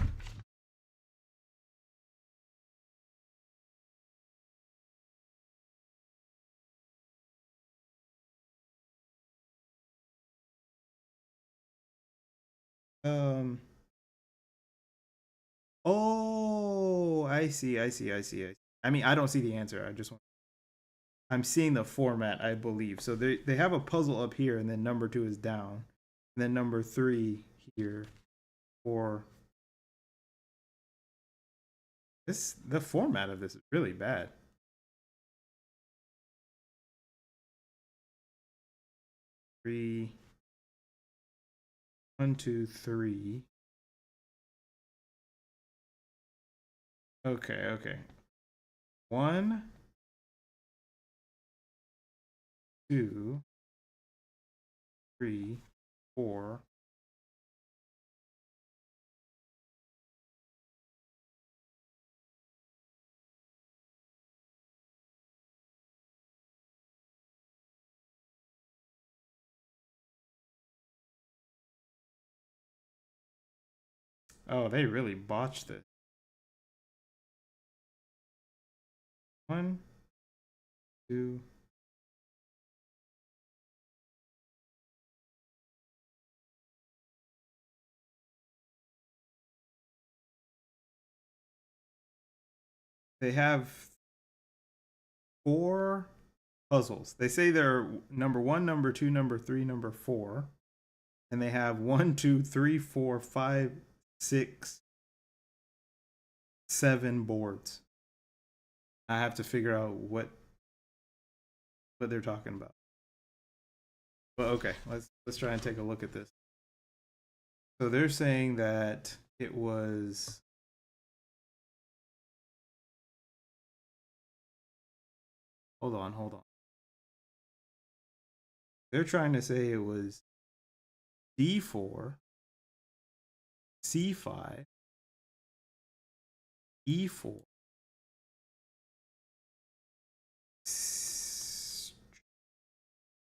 Speaker 1: Um. Oh, I see. I see. I see. I mean, I don't see the answer. I just want. I'm seeing the format, I believe. So they have a puzzle up here, and then number 2 is down, and then number 3 here, or this. The format of this is really bad. 3, 1, 2, 3. Okay, okay. 1, 2, 3, 4. Oh, they really botched it. 1, 2. They have 4 puzzles. They say they're number 1, number 2, number 3, number 4, and they have 1, 2, 3, 4, 5, 6, 7 boards. I have to figure out what they're talking about. But okay, let's try and take a look at this. So they're saying that it was hold on. They're trying to say it was D4, C5, E4,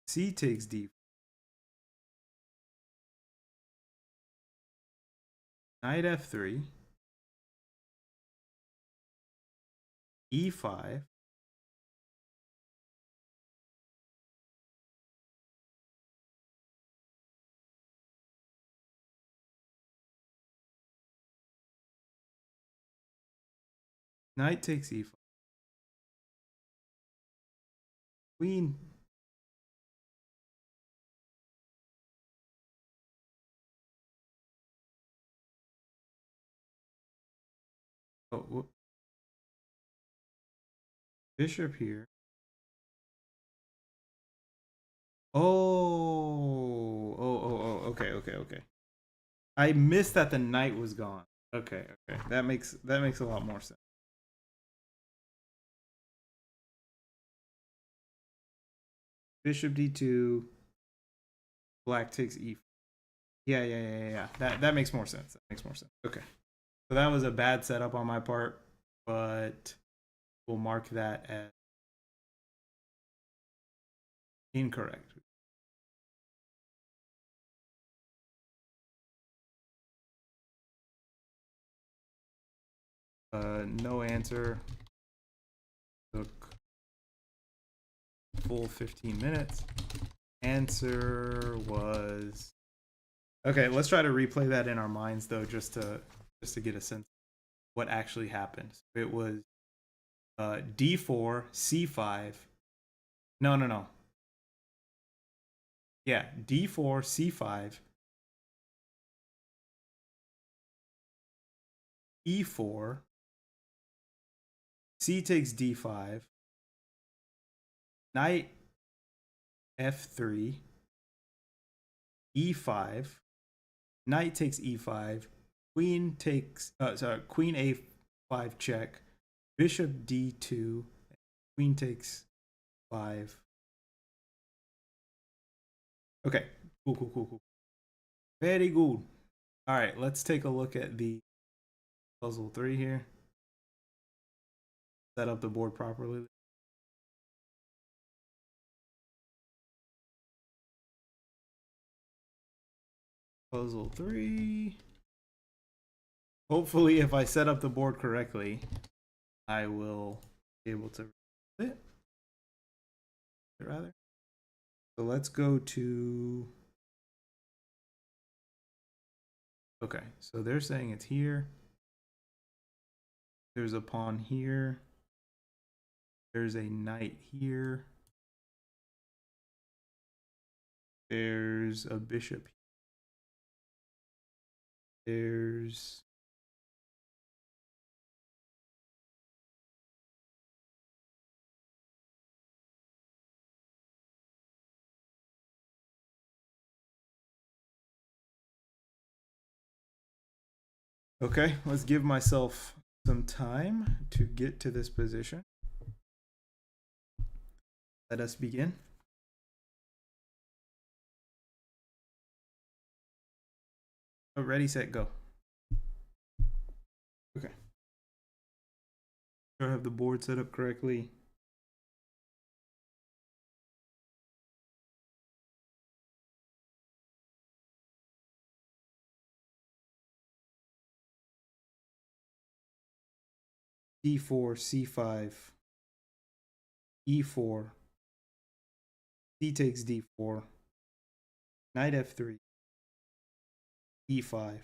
Speaker 1: C takes D, knight F3, E5, knight takes E5, queen. Oh, bishop here. Okay. I missed that the knight was gone. Okay. That makes a lot more sense. Bishop D2, black takes E. Yeah. That makes more sense. Okay. So that was a bad setup on my part, but we'll mark that as incorrect. No answer. Took full 15 minutes. Answer was okay. Let's try to replay that in our minds though, just to get a sense of what actually happened. It was D4, C5. No. Yeah, D4, C5, E4, C takes D5, knight F3, E5, knight takes E5, queen takes queen A5 check, bishop D2, queen takes 5. Okay, cool. Very good. All right, let's take a look at the puzzle 3 here. Set up the board properly. Puzzle 3. Hopefully, if I set up the board correctly, I will be able to read it. Rather. So let's go to. Okay, so they're saying it's here. There's a pawn here. There's a knight here. There's a bishop. There's okay, let's give myself some time to get to this position. Let us begin. Ready, set, go. Okay. Do I have the board set up correctly? D4, C5, E4, C takes D4, knight F3, E5.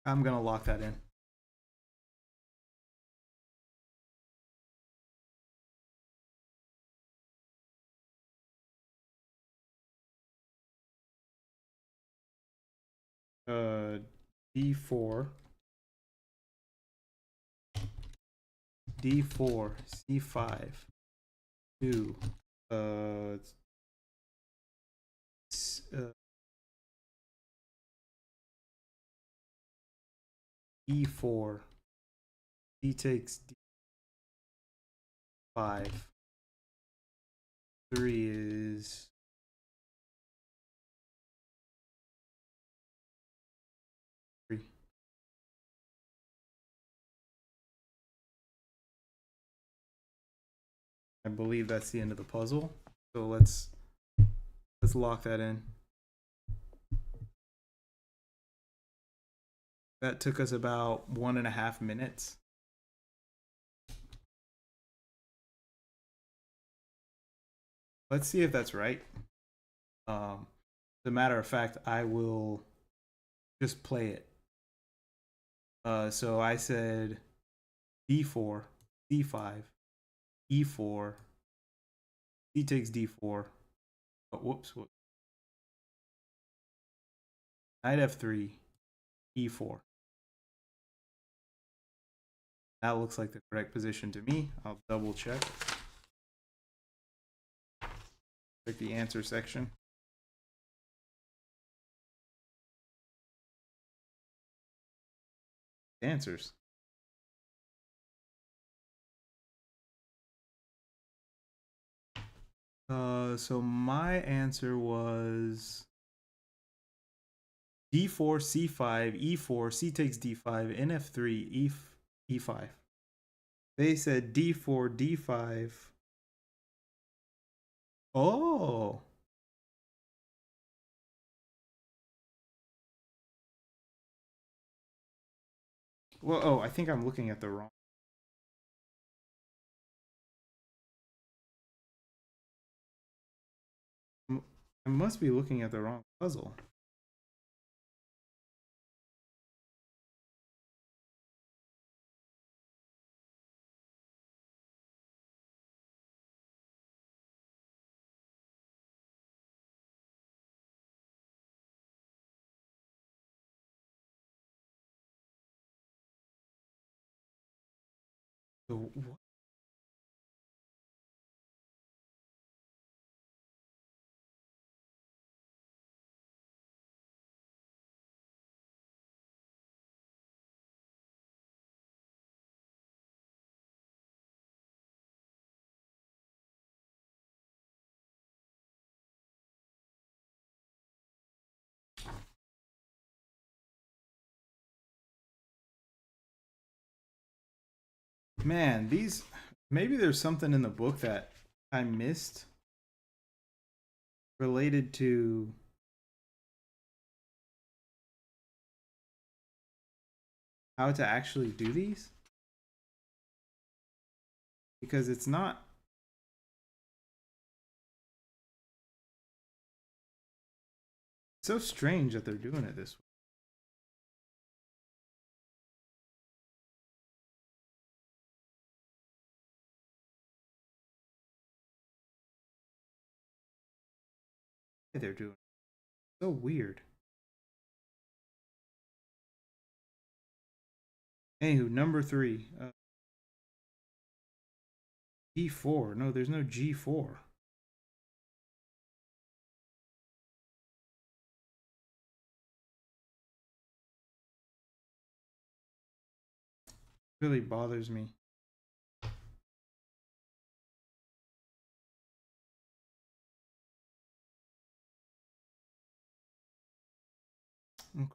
Speaker 1: I'm gonna lock that in. D4, D4, C5, 2, E4, D takes D5, 3 is three. I believe that's the end of the puzzle. So let's lock that in. That took us about 1.5 minutes. Let's see if that's right. As a matter of fact, I will just play it. So I said D4, D5, E4, D takes D4. Oh, whoops. Knight F3, E4. That looks like the correct position to me. I'll double check. Check the answer section. Answers. So my answer was D4, C5, E4, C takes D5, NF3, E5. They said D4, D5. Oh. Well, oh, I think I'm looking at the wrong. I must be looking at the wrong puzzle. So what? Man, these, maybe there's something in the book that I missed related to how to actually do these, because it's not so strange that they're doing it this way. They're doing it. So weird. Anywho, number 3, G4. No, there's no G4. Really bothers me.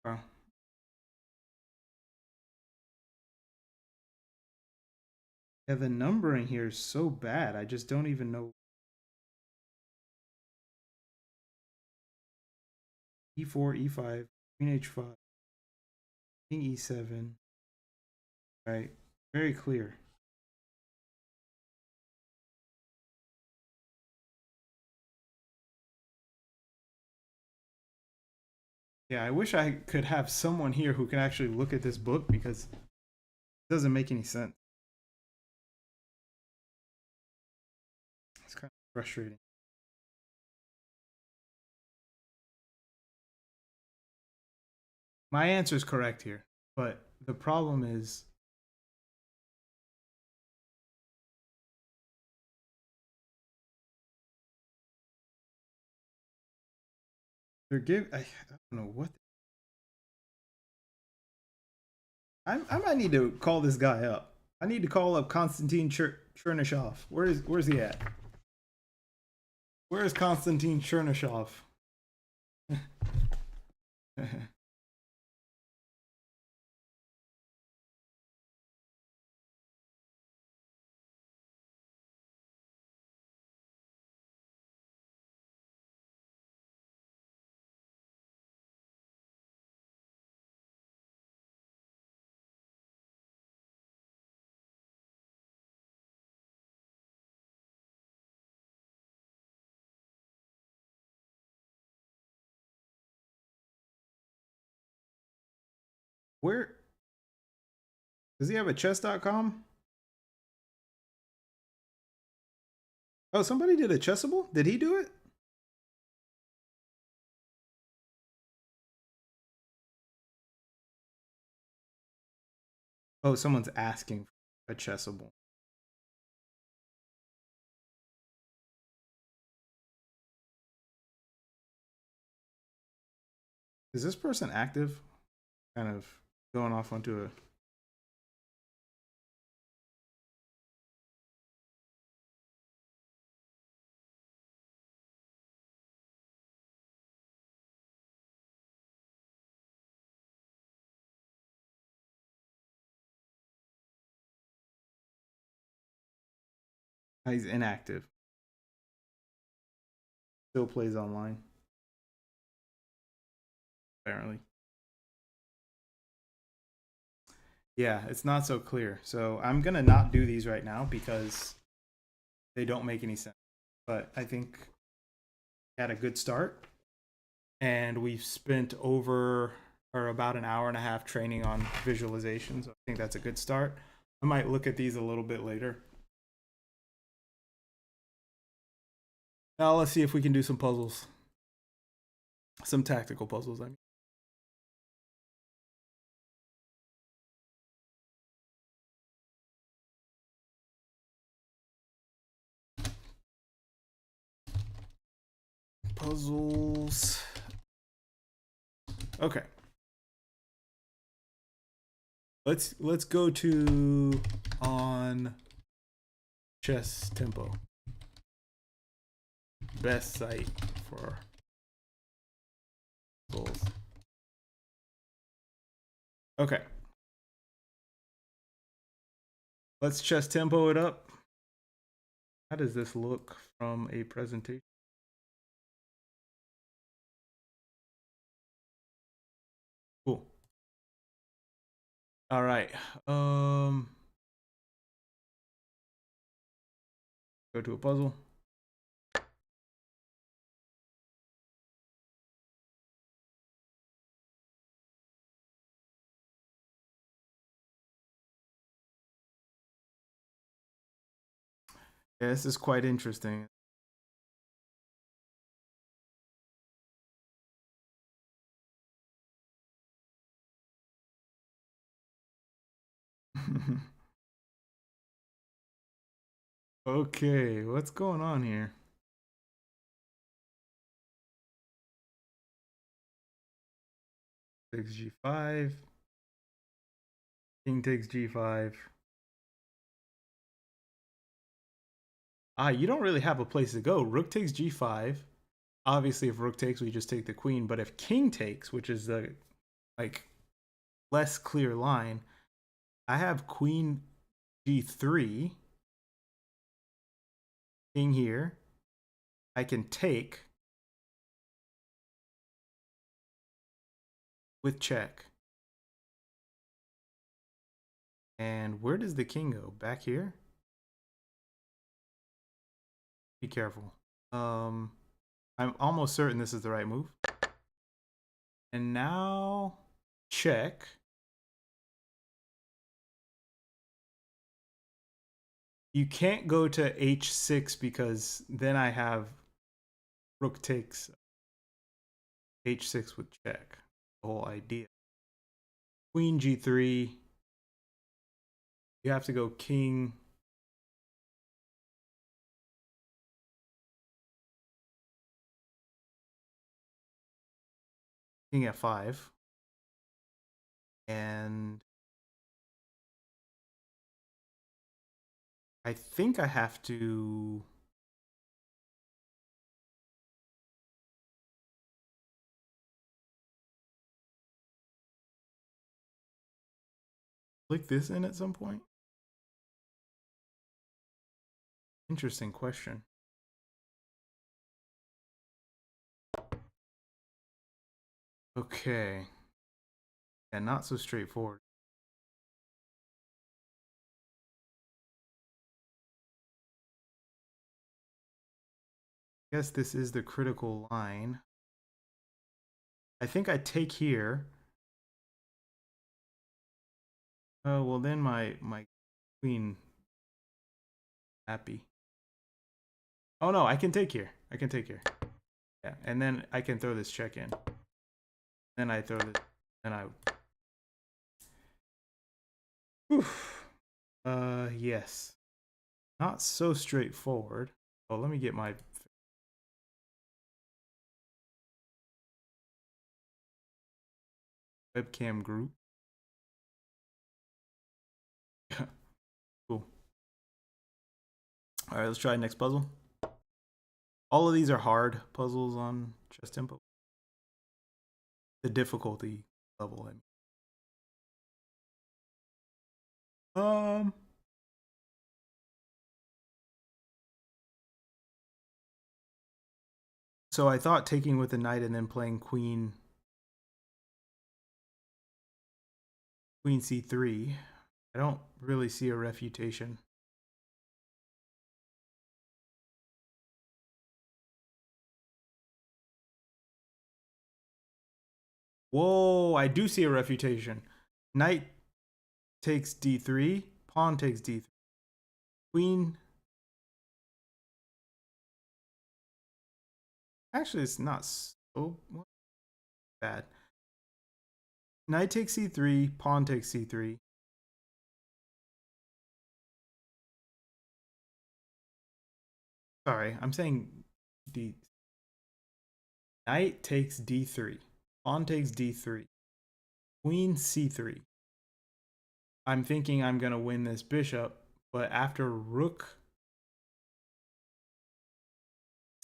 Speaker 1: Okay. Yeah, the numbering here is so bad. I just don't even know. E4, E5, Queen H5, King E7. Right. Very clear. Yeah, I wish I could have someone here who can actually look at this book, because it doesn't make any sense. It's kind of frustrating. My answer is correct here, but the problem is I don't know what. I might need to call this guy up. I need to call up Konstantin Chernyshov. Where's he at? Where is Konstantin Chernyshov? Where does he have a chess.com? Oh, somebody did a Chessable? Did he do it? Oh, someone's asking for a Chessable. Is this person active? Kind of going off onto a. He's inactive. Still plays online, apparently. Yeah, it's not so clear. So I'm gonna not do these right now because they don't make any sense. But I think we had a good start, and we've spent over or about an hour and a half training on visualization. So I think that's a good start. I might look at these a little bit later. Now let's see if we can do some puzzles. Some tactical puzzles, I mean. Puzzles. Okay. Let's go to on chess tempo. Best site for puzzles. Okay. Let's chess tempo it up. How does this look from a presentation? Cool. All right. Go to a puzzle. Yeah, this is quite interesting. Okay, what's going on here? Takes g5. King takes g5. Ah, you don't really have a place to go. Rook takes g5. Obviously, if rook takes, we just take the queen. But if king takes, which is the like less clear line, I have queen g3, king here. I can take with check. And where does the king go? Back here? Be careful. I'm almost certain this is the right move. And now check. You can't go to h6 because then I have rook takes h6 with check. The whole idea. Queen g3. You have to go king. King f5. And I think I have to click this in at some point. Interesting question. Okay. Yeah, not so straightforward. I guess this is the critical line. I think I take here. Oh, well then my queen happy. Oh no, I can take here. I can take here. Yeah, and then I can throw this check in. Then I throw this, and I. Oof. Yes. Not so straightforward. Oh, let me get my webcam group. Cool. All right, let's try next puzzle. All of these are hard puzzles on chess tempo. The difficulty level. So I thought taking with the knight and then playing queen c3. I don't really see a refutation. Whoa, I do see a refutation. Knight takes d3, pawn takes d3. Queen. Actually, it's not so bad. Knight takes c3, pawn takes c3. Sorry, I'm saying d. Knight takes d3, pawn takes d3, queen c3. I'm thinking I'm gonna win this bishop, but after rook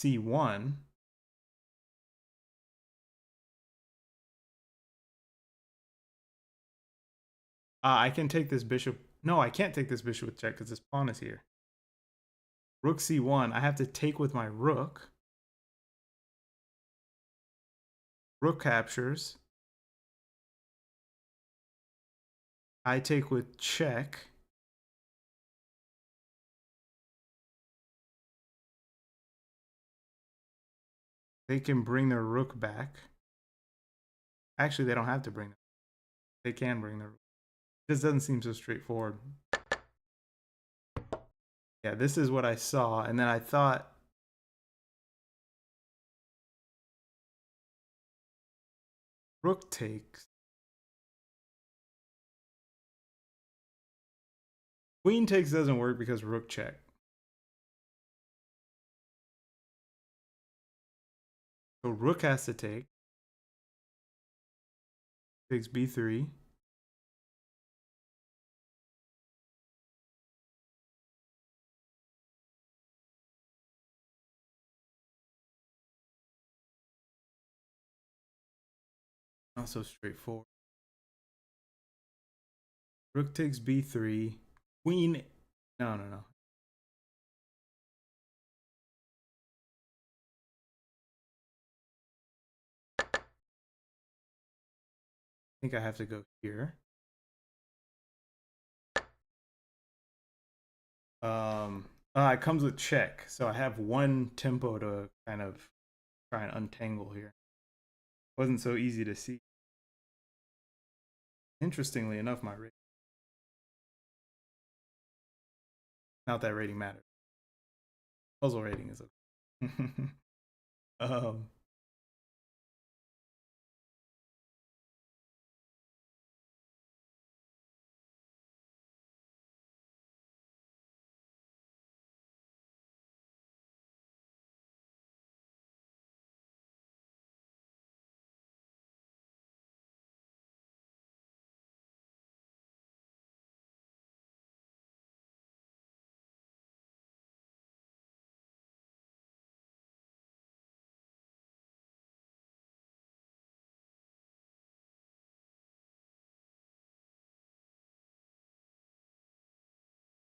Speaker 1: c1, I can take this bishop No, I can't take this bishop with check because this pawn is here. Rook c1. I have to take with my rook. Rook captures. I take with check. They can bring their rook back. Actually, they don't have to bring it. They can bring their rook. This doesn't seem so straightforward. Yeah, this is what I saw. And then I thought, rook takes. Queen takes doesn't work because rook check. So rook has to take. Takes b3. Not so straightforward. Rook takes b3. Queen. No, no, no. I think I have to go here. It comes with check, so I have one tempo to kind of try and untangle here. Wasn't so easy to see. Interestingly enough, my rating. Not that rating matters. Puzzle rating is okay. um,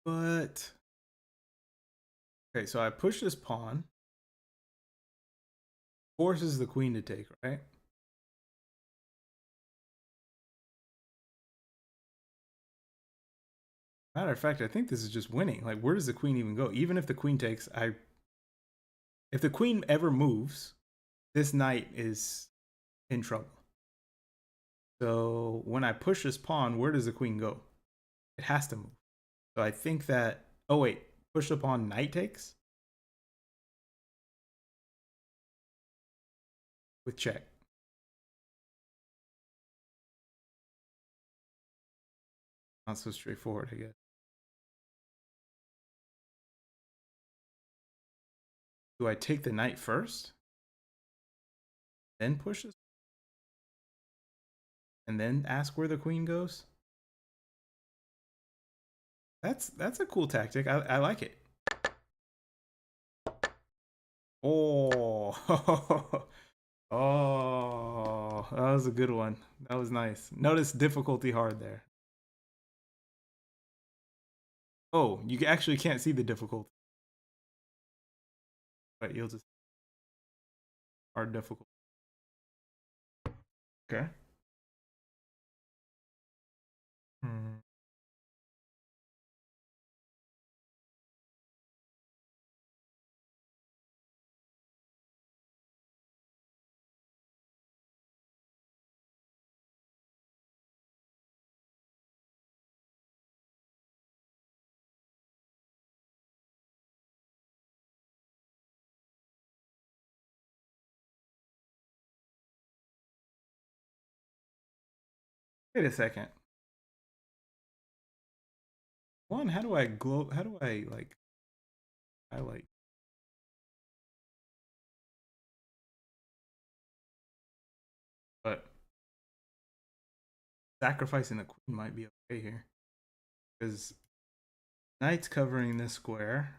Speaker 1: but okay, so I push this pawn, forces the queen to take, right? Matter of fact, I think this is just winning. Like, where does the queen even go? Even if the queen takes, if the queen ever moves, this knight is in trouble. So when I push this pawn, where does the queen go? It has to move. So I think that, oh wait, push the pawn, knight takes with check. Not so straightforward, I guess. Do I take the knight first? Then push this? And then ask where the queen goes? That's a cool tactic. I like it. Oh, oh, that was a good one. That was nice. Notice difficulty hard there. Oh, you actually can't see the difficulty, but you'll just hard difficult. Okay. Hmm. Wait a second. One, how do I glow? How do I like highlight? But sacrificing the queen might be okay here because knight's covering this square.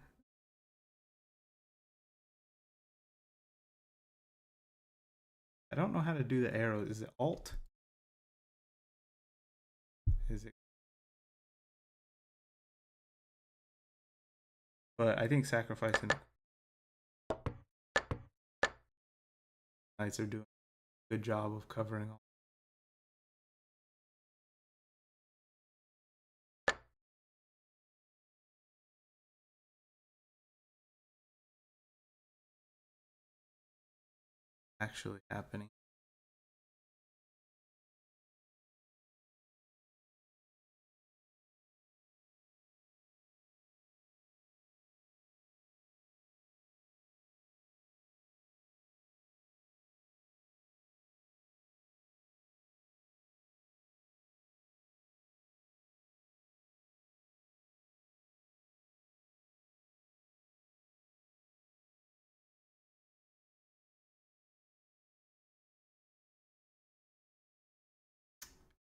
Speaker 1: I don't know how to do the arrows. Is it Alt? Is it? But I think sacrificing knights are doing a good job of covering all. Actually happening.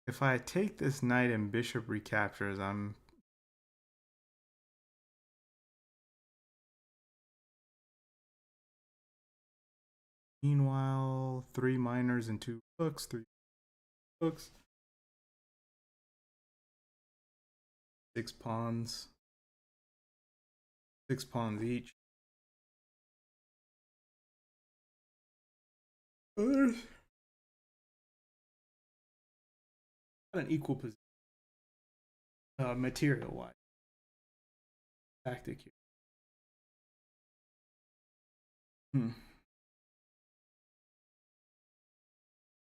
Speaker 1: If I take this knight and bishop recaptures, I'm meanwhile 3 minors and 2 rooks, 3 rooks, 6 pawns, 6 pawns each. Not an equal position, material wise. Tactic here. Hmm.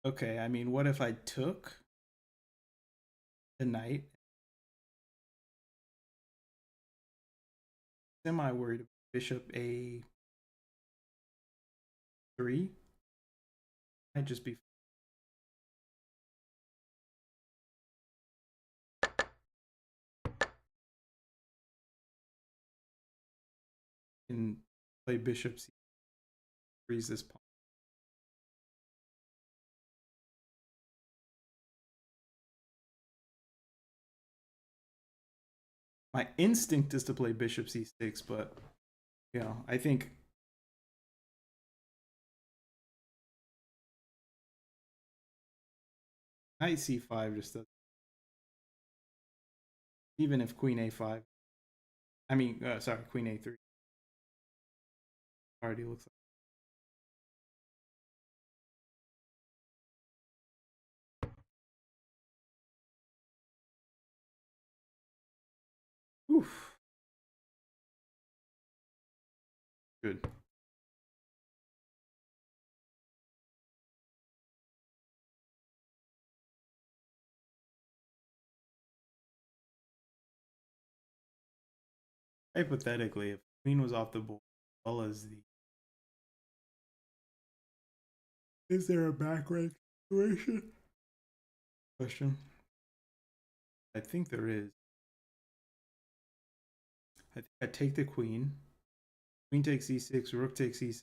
Speaker 1: Okay, I mean, what if I took the knight? Semi worried about bishop a3. Might just be and play bishop c, freeze this pawn. My instinct is to play bishop c6, but you know, I think knight c5 just does. Even if queen a5, I mean, sorry, queen a3 already looks like. Oof. Good. Hypothetically, if queen was off the board, as well as the. Is there a back rank situation? Question. I think there is. I think I take the queen. Queen takes e6, rook takes e6.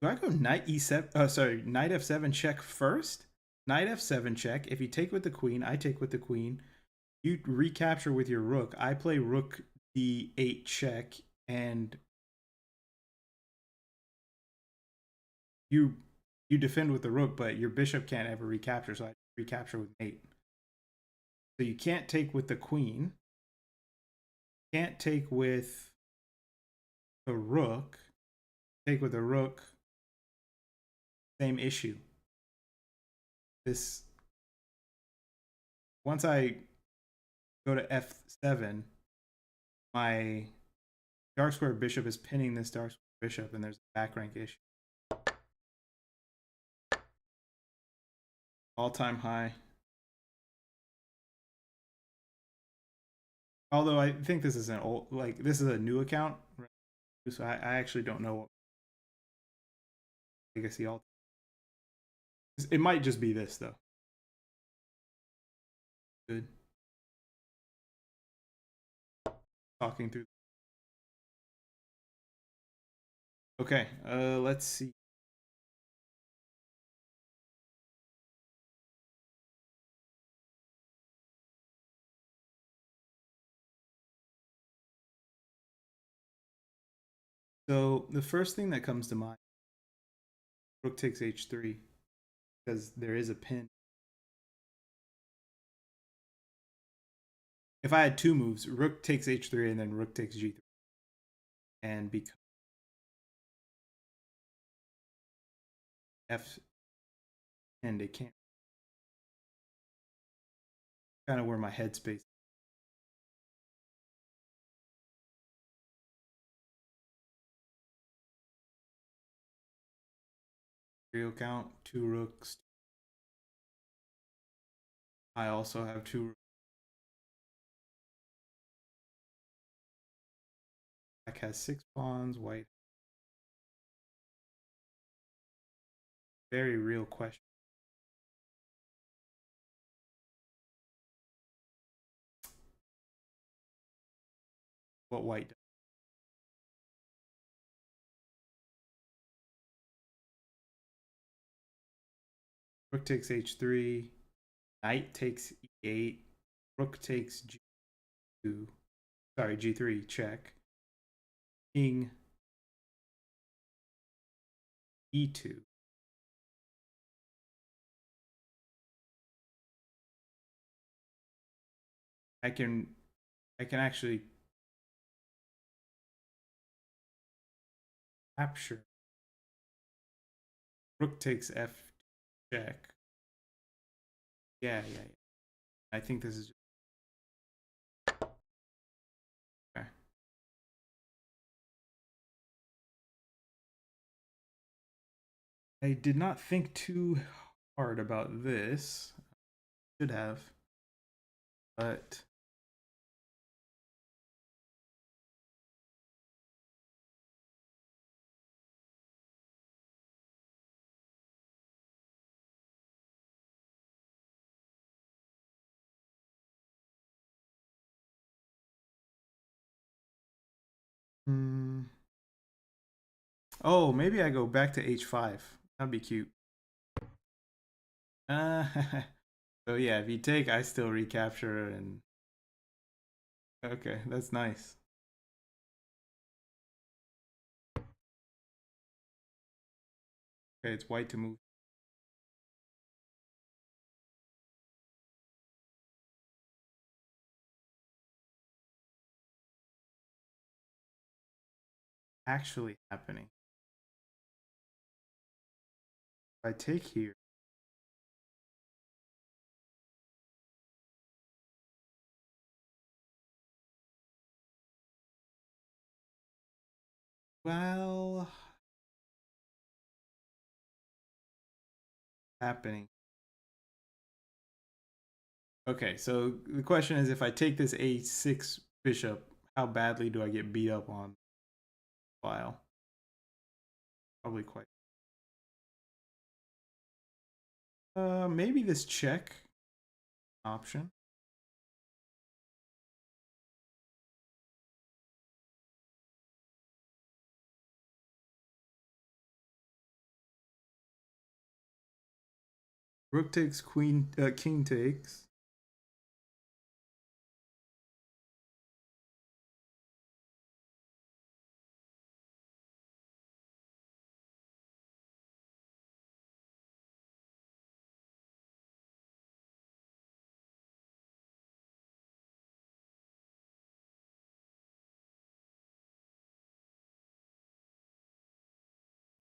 Speaker 1: Do I go knight e7? Sorry, knight f7 check first. Knight f7 check. If you take with the queen, I take with the queen. You recapture with your rook. I play rook d8 check, and you you defend with the rook, but your bishop can't ever recapture, so I recapture with mate. So you can't take with the queen. Can't take with the rook. Take with the rook. Same issue. This once I go to f7, my dark square bishop is pinning this dark square bishop, and there's a back rank issue. All-time high. Although I think this is an old, like this is a new account, so I actually don't know what legacy all. It might just be this though. Good. Talking through. Okay, let's see. So the first thing that comes to mind, rook takes h3, because there is a pin. If I had two moves, rook takes h3 and then rook takes g3. And because f and it can't, kind of where my headspace. Real count, two rooks. I also have two rooks. Black has 6 pawns, white. Very real question. What white does. Rook takes h3, knight takes e8, rook takes g2, sorry, g3, check. King e2. I can actually capture. Rook takes f check. Yeah. I think this is okay. I did not think too hard about this. Should have, but oh, maybe I go back to h5. That'd be cute. Uh, so yeah, if you take, I still recapture and okay, that's nice. Okay, it's white to move. Actually happening. If I take here, well, happening. Okay, so the question is, if I take this a6 bishop, how badly do I get beat up on file? Probably quite. Maybe this check option. Rook takes queen, king takes.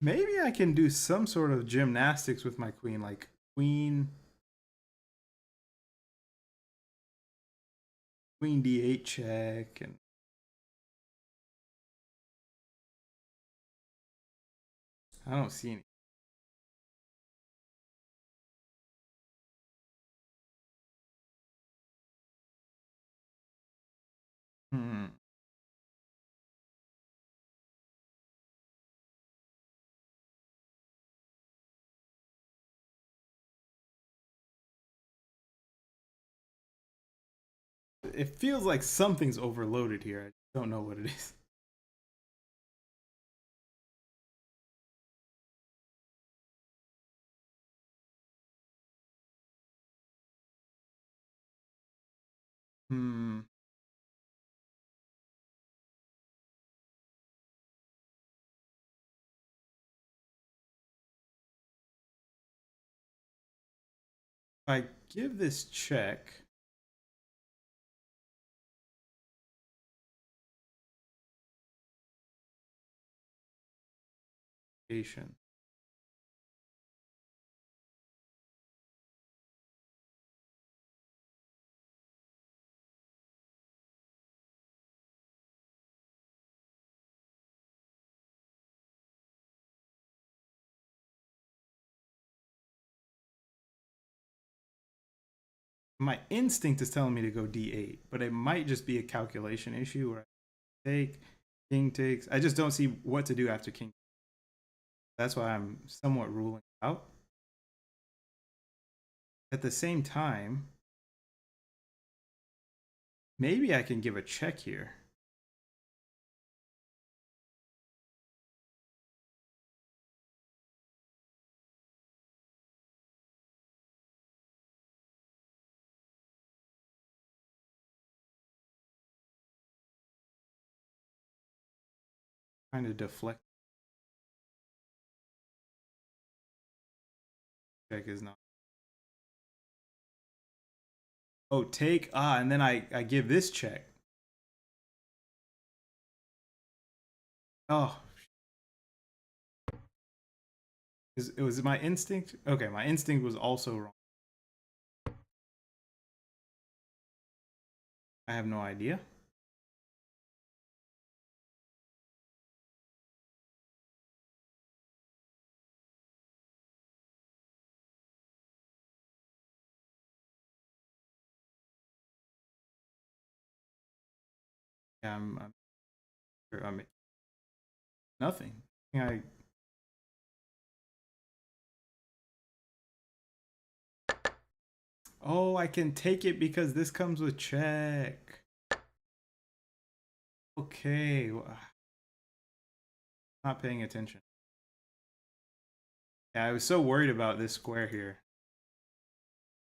Speaker 1: Maybe I can do some sort of gymnastics with my queen, like queen d8 check, and I don't see any. Hmm. It feels like something's overloaded here. I don't know what it is. Hmm. I give this check. Patient. My instinct is telling me to go D8, but it might just be a calculation issue where I take, king takes. I just don't see what to do after king. That's why I'm somewhat ruling out. At the same time, maybe I can give a check here. Trying to deflect. Check is not. Oh, take. Ah, and then I give this check. Oh, it was my instinct. Okay, my instinct was also wrong. I have no idea. Yeah, I'm nothing. I Oh, I can take it because this comes with check. Okay, not paying attention. Yeah, I was so worried about this square here.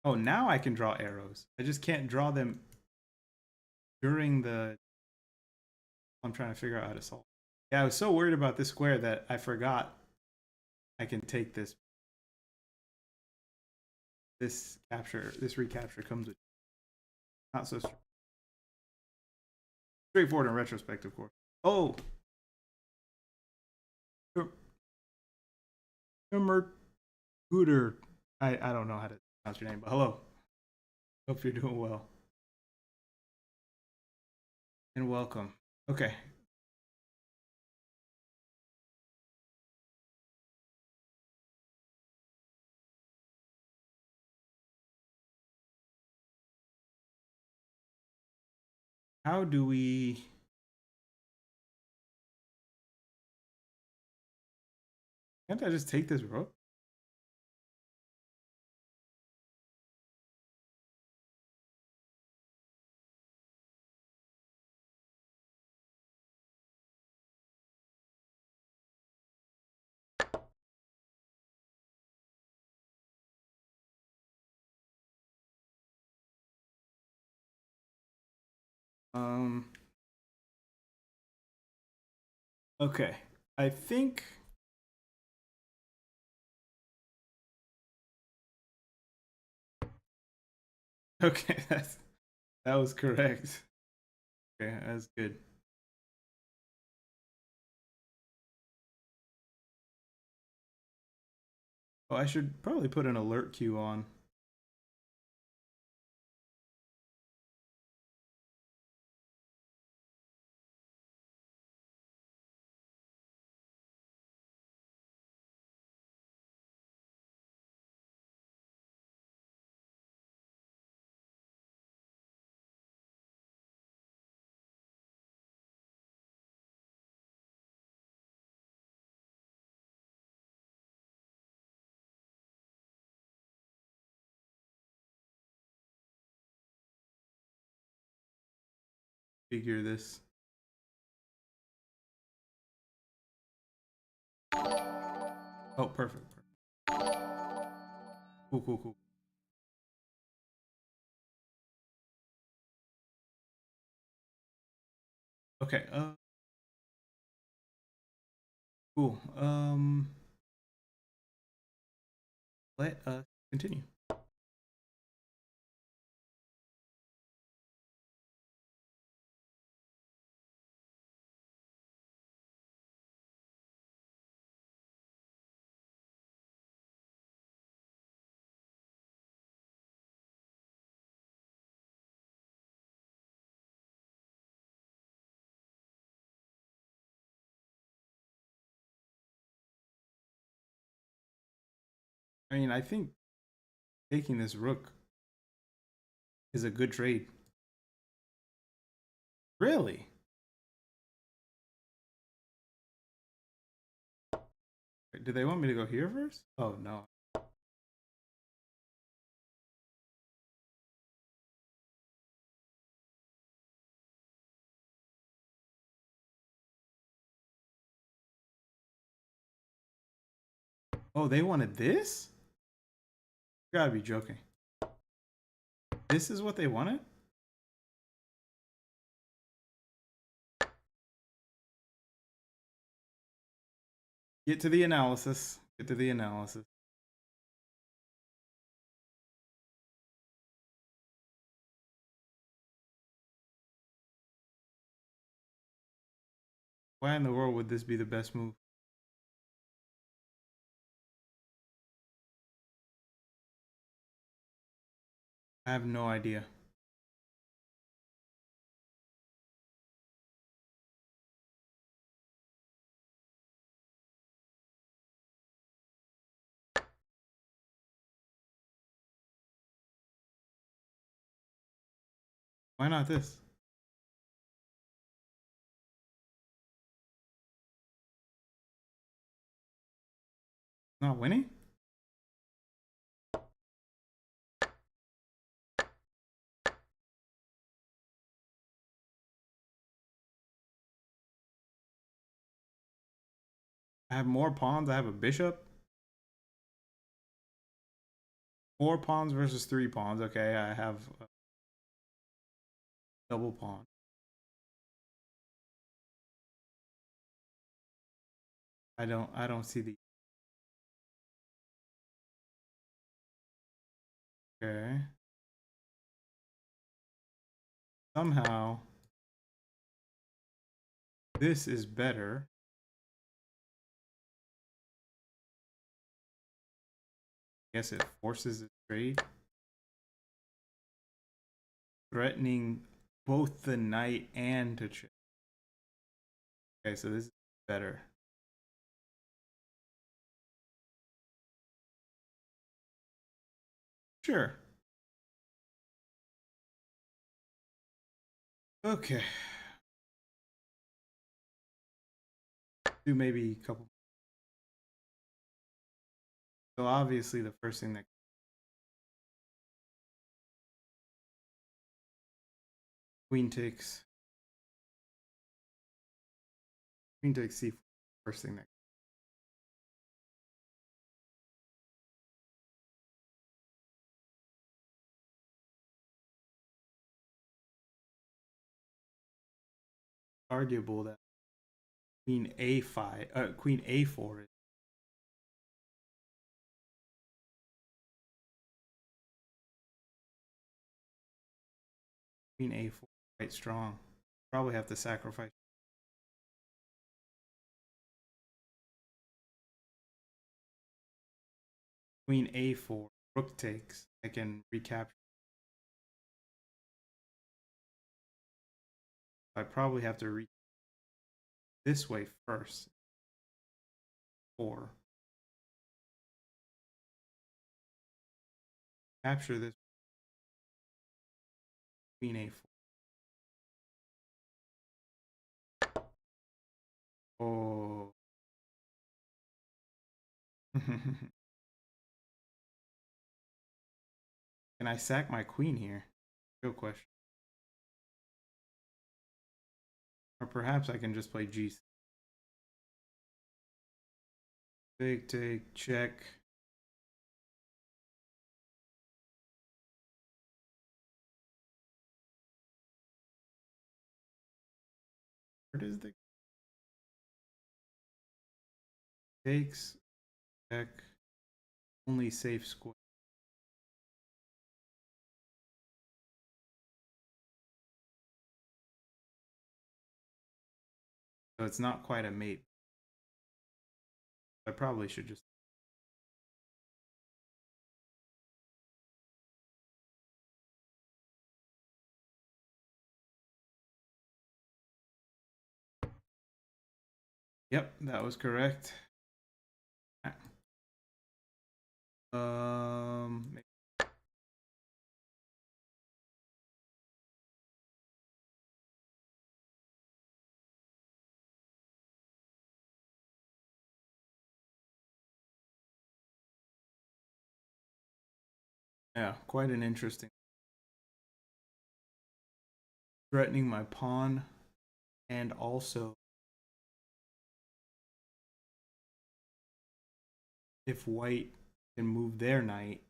Speaker 1: Oh, now I can draw arrows. I just can't draw them during the. I'm trying to figure out how to solve. Yeah, I was so worried about this square that I forgot I can take this. This recapture comes with not so straightforward in retrospect, of course. Oh, Hooter. I don't know how to pronounce your name, but hello. Hope you're doing well. And welcome. Okay. How do we. Can't I just take this rook? Um. Okay. I think. Okay, that was correct. Okay, that's good. Oh, I should probably put an alert queue on. Figure this. Oh, perfect. Cool, cool, cool. Okay. Cool. Let us continue. I mean, I think taking this rook is a good trade. Really? Do they want me to go here first? Oh, no. Oh, they wanted this? You gotta be joking. This is what they wanted? Get to the analysis. Get to the analysis. Why in the world would this be the best move? I have no idea. Why not this? Not winning? I have more pawns. I have a bishop. 4 pawns versus 3 pawns. Okay, I have a double pawn. I don't see the. Okay. Somehow this is better. I guess it forces a trade. Threatening both the knight and to check. Okay, so this is better. Sure. Okay. Do maybe a couple. So obviously the first thing that queen takes c4. First thing that arguable that queen a5, queen a4 is queen a4 quite strong. Probably have to sacrifice queen a4. Rook takes. I can recapture. I probably have to reach this way first. 4. Capture this queen a4. Oh. Can I sack my queen here? Real question. Or perhaps I can just play g6. Big take, check. Where does the takes, check, only safe square? So it's not quite a mate. I probably should just. Yep, that was correct. Um, yeah, quite an interesting. Threatening my pawn, and also if white can move their knight.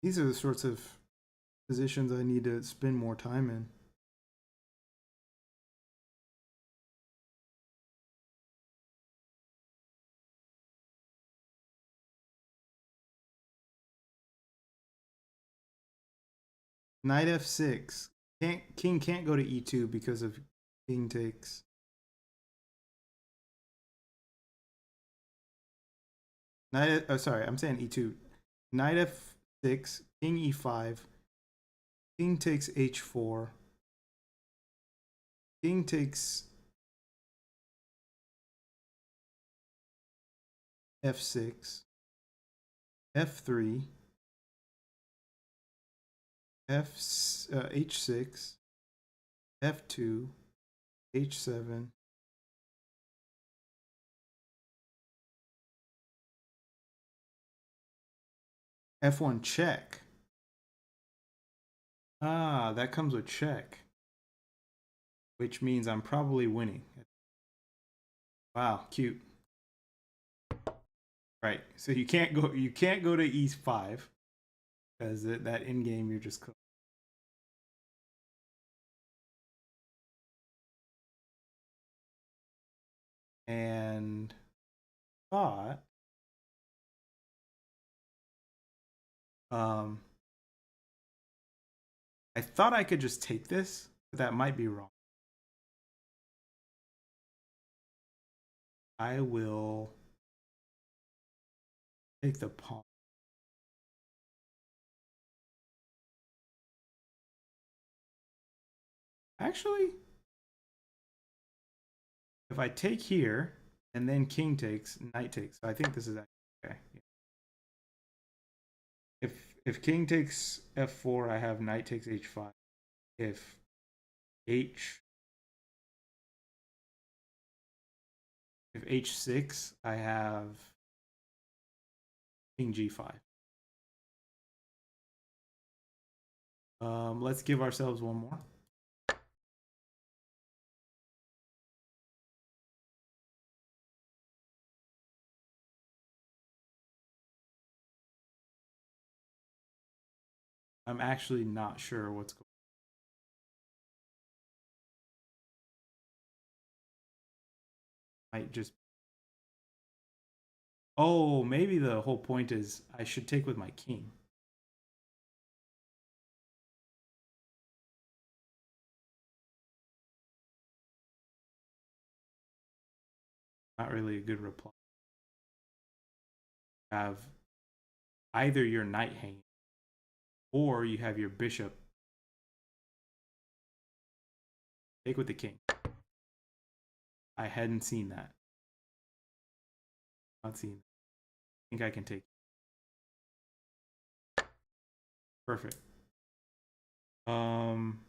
Speaker 1: These are the sorts of positions I need to spend more time in. Knight f6. King can't go to e2 because of king takes. Knight. Oh, sorry, I'm saying e2. Knight f6. King e5. King takes h4. King takes f6. f3. h6. f2. h7. f1 check. Ah, that comes with check, which means I'm probably winning. Wow, cute. Right. So you can't go to e5 because that in game you're just cooked. And thought um I thought I could just take this, but that might be wrong. I will take the pawn. Actually, if I take here and then king takes, knight takes. So I think this is actually okay. Yeah. If king takes f4, I have knight takes h5. If h if h6, I have king g5. Let's give ourselves one more. I'm actually not sure what's going on. Might just. Oh, maybe the whole point is I should take with my king. Not really a good reply. Have either your knight hanging or you have your bishop. Take with the king. I hadn't seen that. Not seen. I think I can take. Perfect. Um.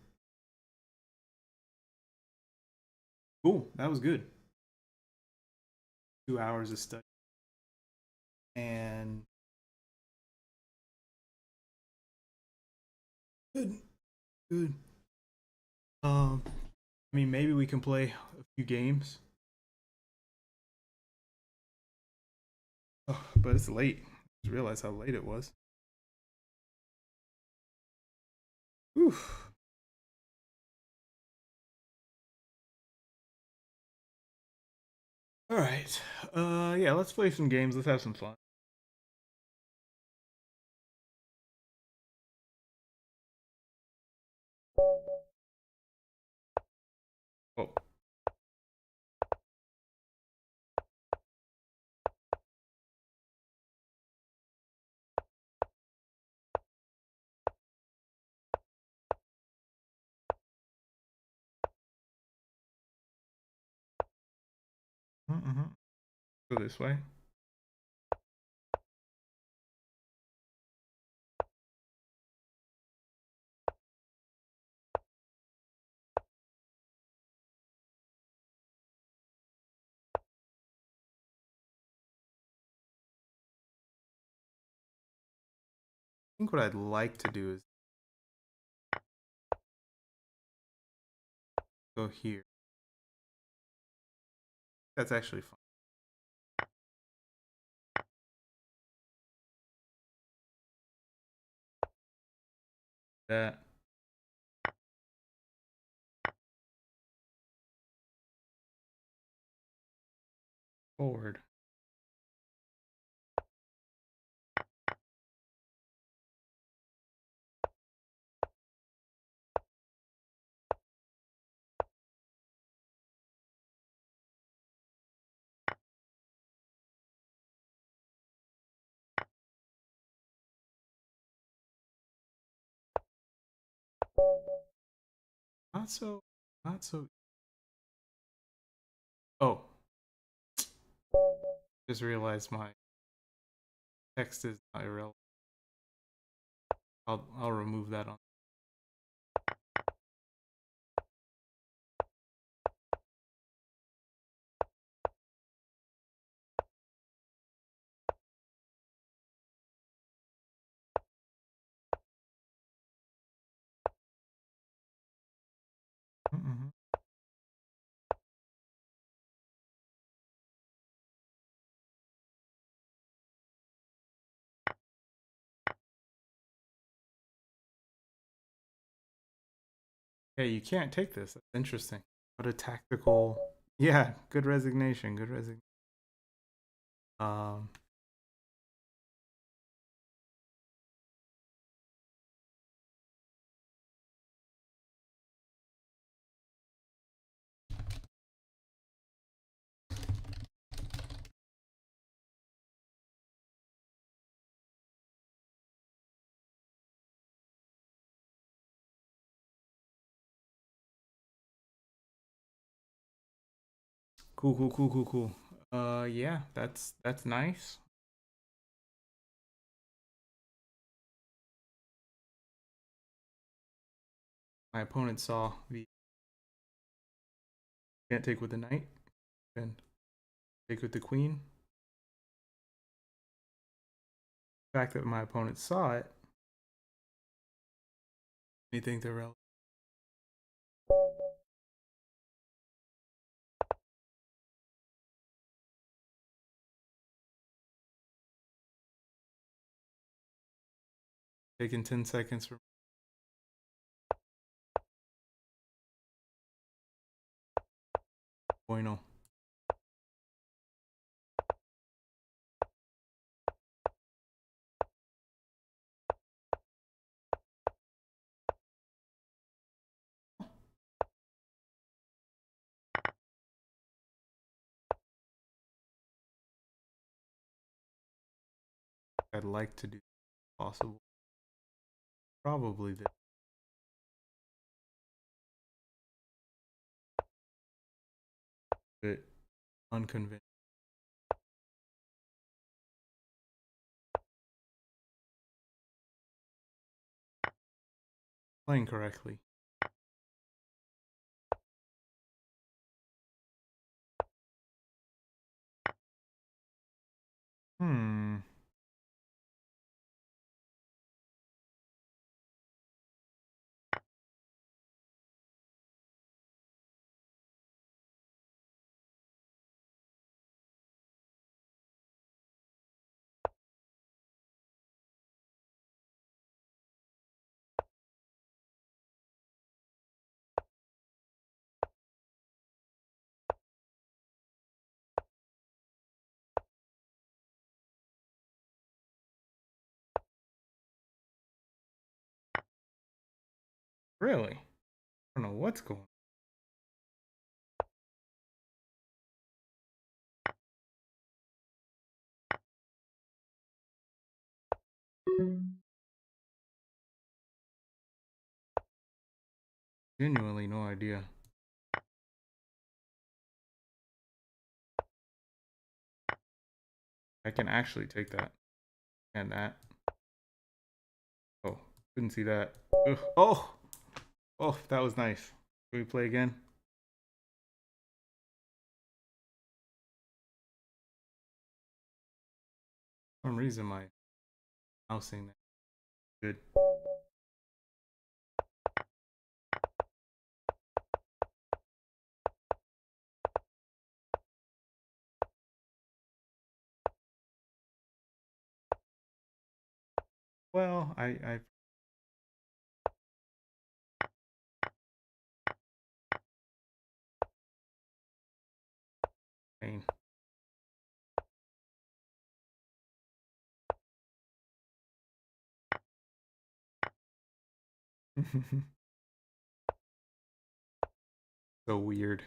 Speaker 1: Cool. That was good. 2 hours of study and good. Good. I mean, maybe we can play a few games. Oh, but it's late. I just realized how late it was. Oof. All right. Yeah, let's play some games. Let's have some fun. Go this way. I think what I'd like to do is go here. That's actually fun. That. Forward. Not so, not so. Oh, just realized my text is not irrelevant. I'll remove that on. Mm-hmm. Hey, you can't take this. That's interesting. What a tactical. Yeah, good resignation. Good resignation. Um, cool, cool, cool, cool, cool. Yeah, that's nice. My opponent saw the can't take with the knight, then take with the queen. The fact that my opponent saw it, they think they're relevant. Taking 10 seconds for Bueno. I'd like to do possible. Probably this. Bit unconvinced. Playing correctly. Hmm. Really? I don't know what's going on. Genuinely no idea. I can actually take that and that. Oh, couldn't see that. Ugh. Oh, oh, that was nice. Can we play again? For some reason, my mousing good. Well, I pain. So weird.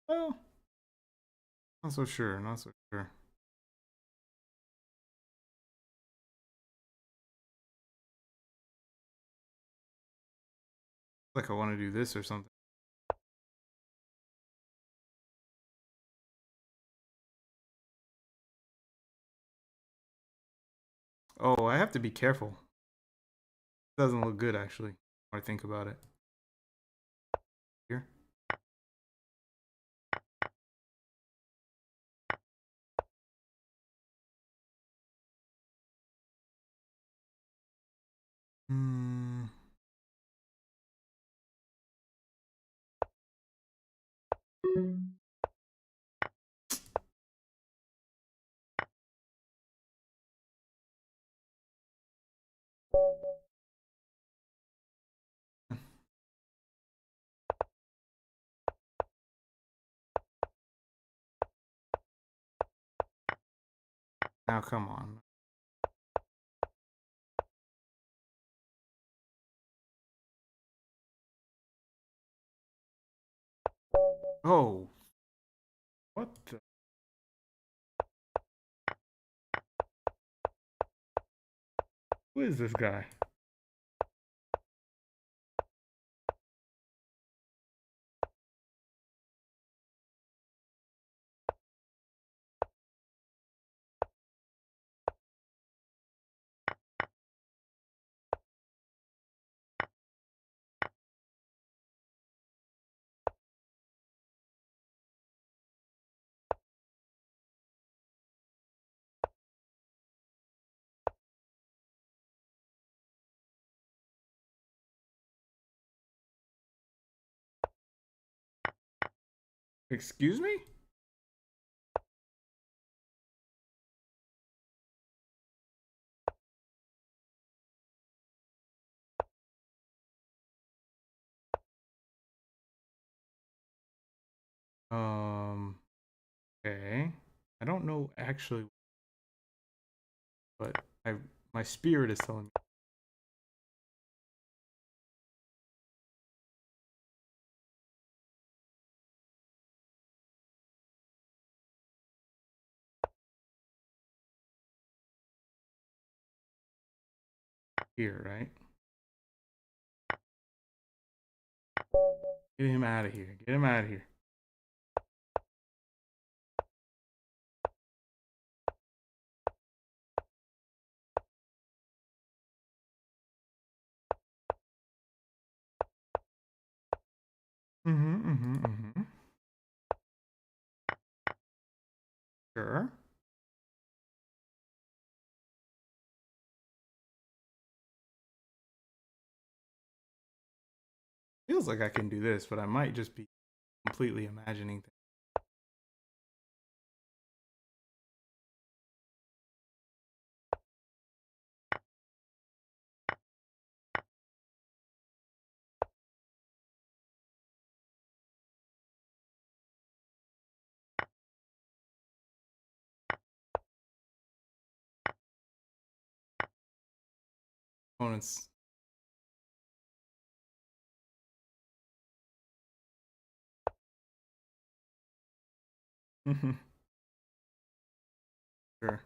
Speaker 1: Well, not so sure. Not so sure. Like I want to do this or something. Oh, I have to be careful. It doesn't look good actually. When I think about it. Here. Hmm. Now come on. Oh, what the? Who is this guy? Excuse me? Um. Okay. I don't know actually, but I my spirit is telling me here, right? Get him out of here. Get him out of here. Mm-hmm. Mm-hmm. Mm-hmm. Sure. Feels like I can do this, but I might just be completely imagining things. Opponents. Mm-hmm. Sure.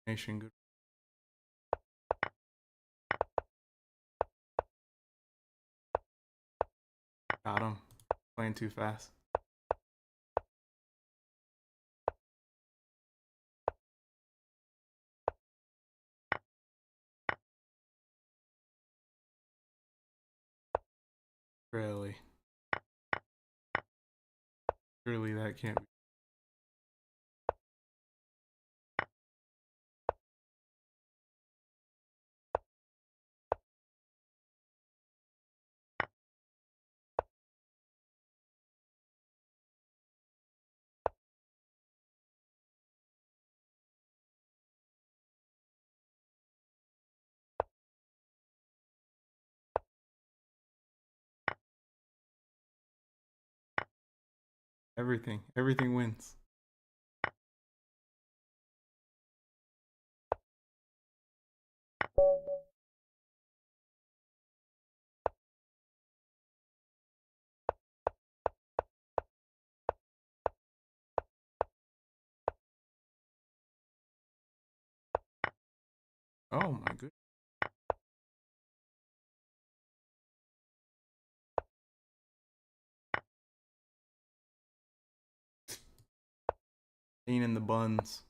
Speaker 1: Nation good. Got him. Playing too fast. Really? Surely that can't be. Everything. Everything wins. Oh my goodness. Pain in the buns.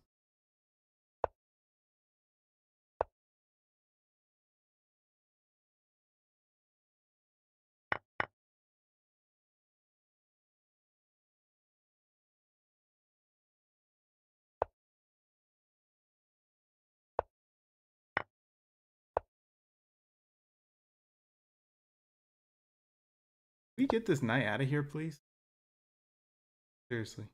Speaker 1: Can we get this knight out of here, please? Seriously.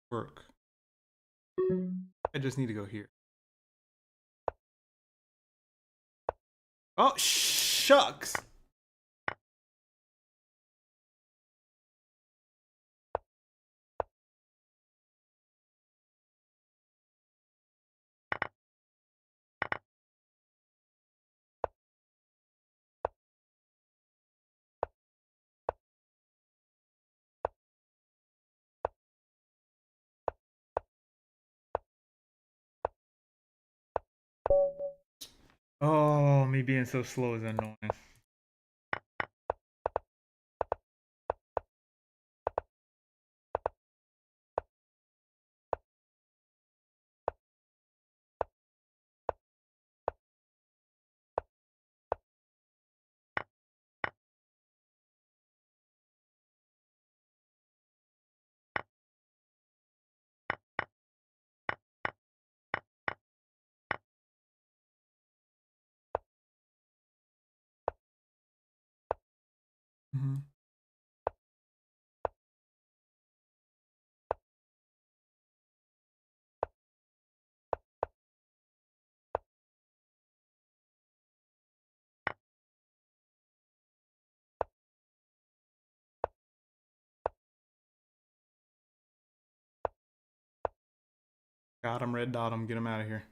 Speaker 1: Work. I just need to go here. Oh, shucks. Oh, me being so slow is annoying. Mhm. Got him, red dot him, get him out of here.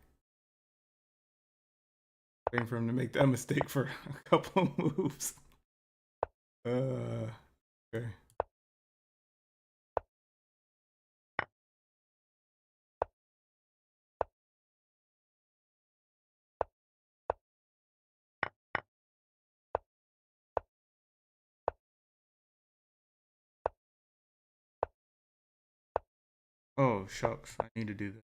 Speaker 1: Waiting for him to make that mistake for a couple of moves. Okay. Oh, shucks. I need to do this.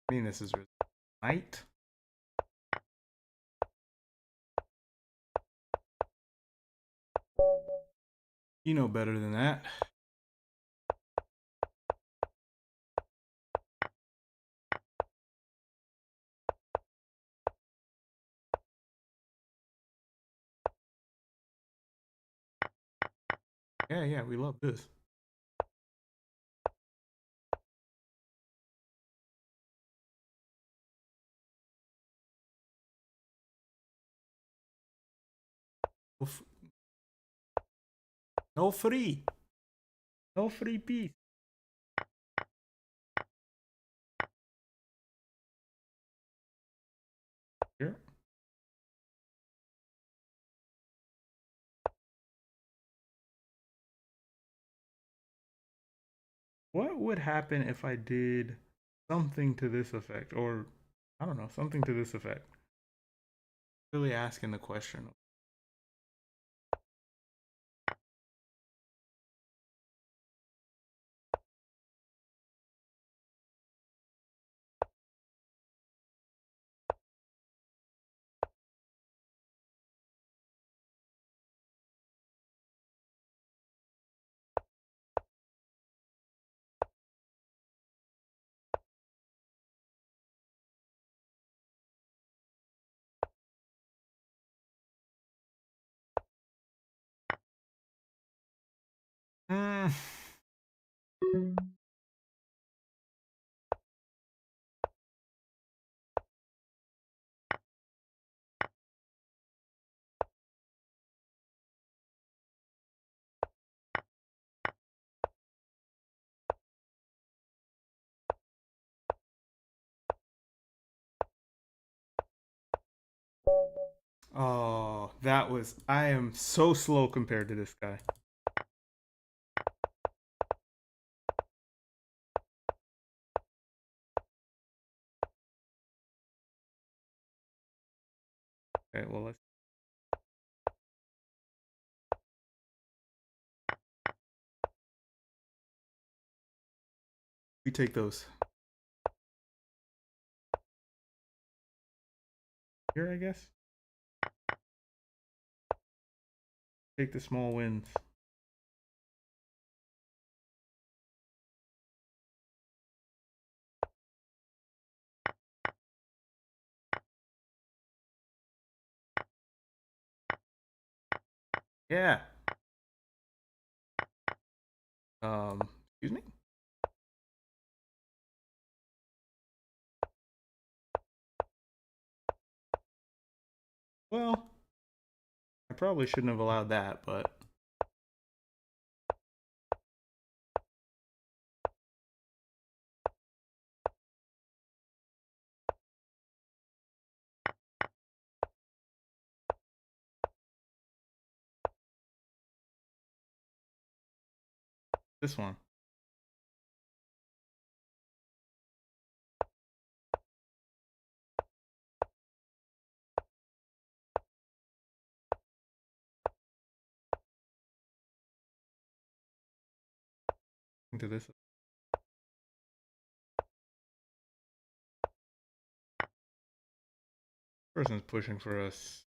Speaker 1: I mean, this is knight. You know better than that. Yeah, we love this. No free. No free piece. Here. What would happen if I did something to this effect? Or, I don't know, something to this effect. Really asking the question. Hmm. Oh, that was. I am so slow compared to this guy. Okay, well, let's. We take those. Here, I guess. Take the small wins. Yeah. Excuse me? Well, I probably shouldn't have allowed that, but this one. Into this. Person's pushing for us.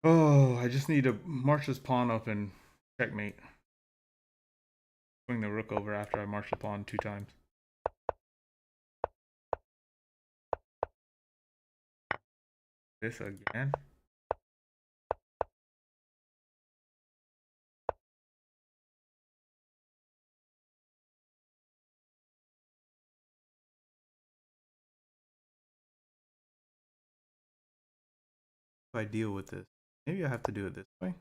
Speaker 1: Oh, I just need to march this pawn up and checkmate. Swing the rook over after I march the pawn 2 times. This again. If I deal with this, maybe I have to do it this way.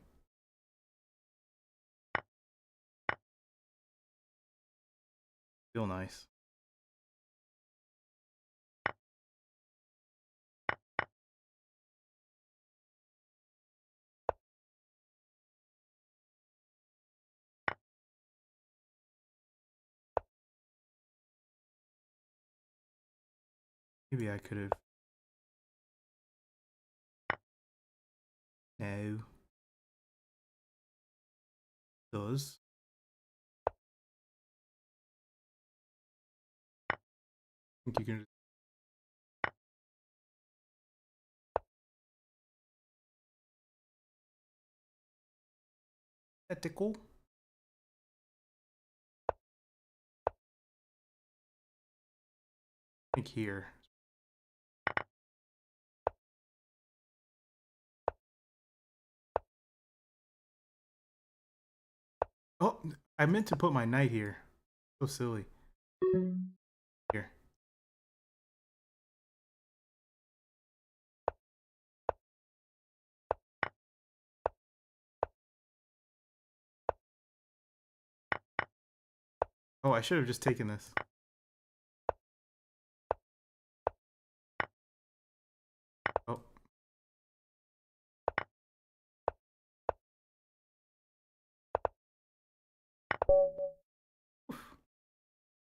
Speaker 1: Feel nice. Maybe I could have. No. those. I think you can. Ethical. I think here. Oh, I meant to put my knight here. So silly. Here. Oh, I should have just taken this. Oh.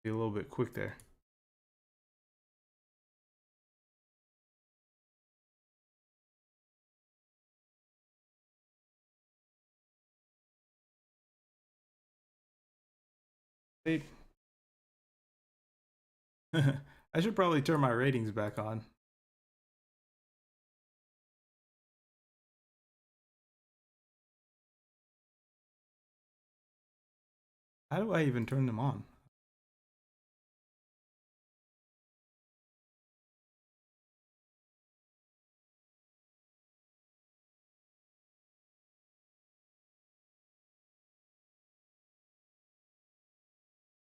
Speaker 1: Be a little bit quick there. I should probably turn my ratings back on. How do I even turn them on?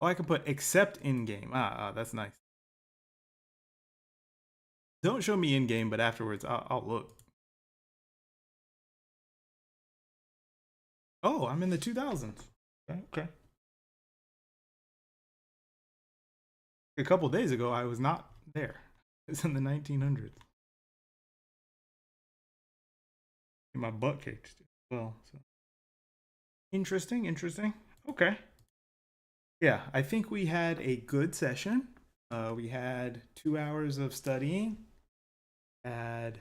Speaker 1: Oh, I can put except in game. That's nice. Don't show me in game, but afterwards I'll look. Oh, I'm in the 2000s. Okay, okay. A couple days ago, I was not there. It's in the 1900s. And my butt kicked as well. So interesting, interesting. Okay. Yeah, I think we had a good session. We had 2 hours of studying. Had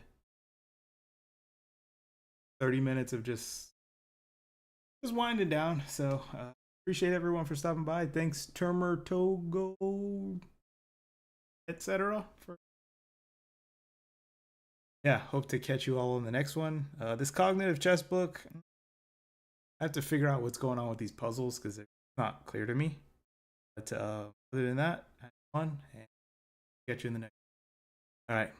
Speaker 1: 30 minutes of just winding down. So appreciate everyone for stopping by. Thanks, Termer Togo, etc. For yeah, hope to catch you all in the next one. This cognitive chess book, I have to figure out what's going on with these puzzles because it's not clear to me. But other than that, have fun and catch you in the next. All right.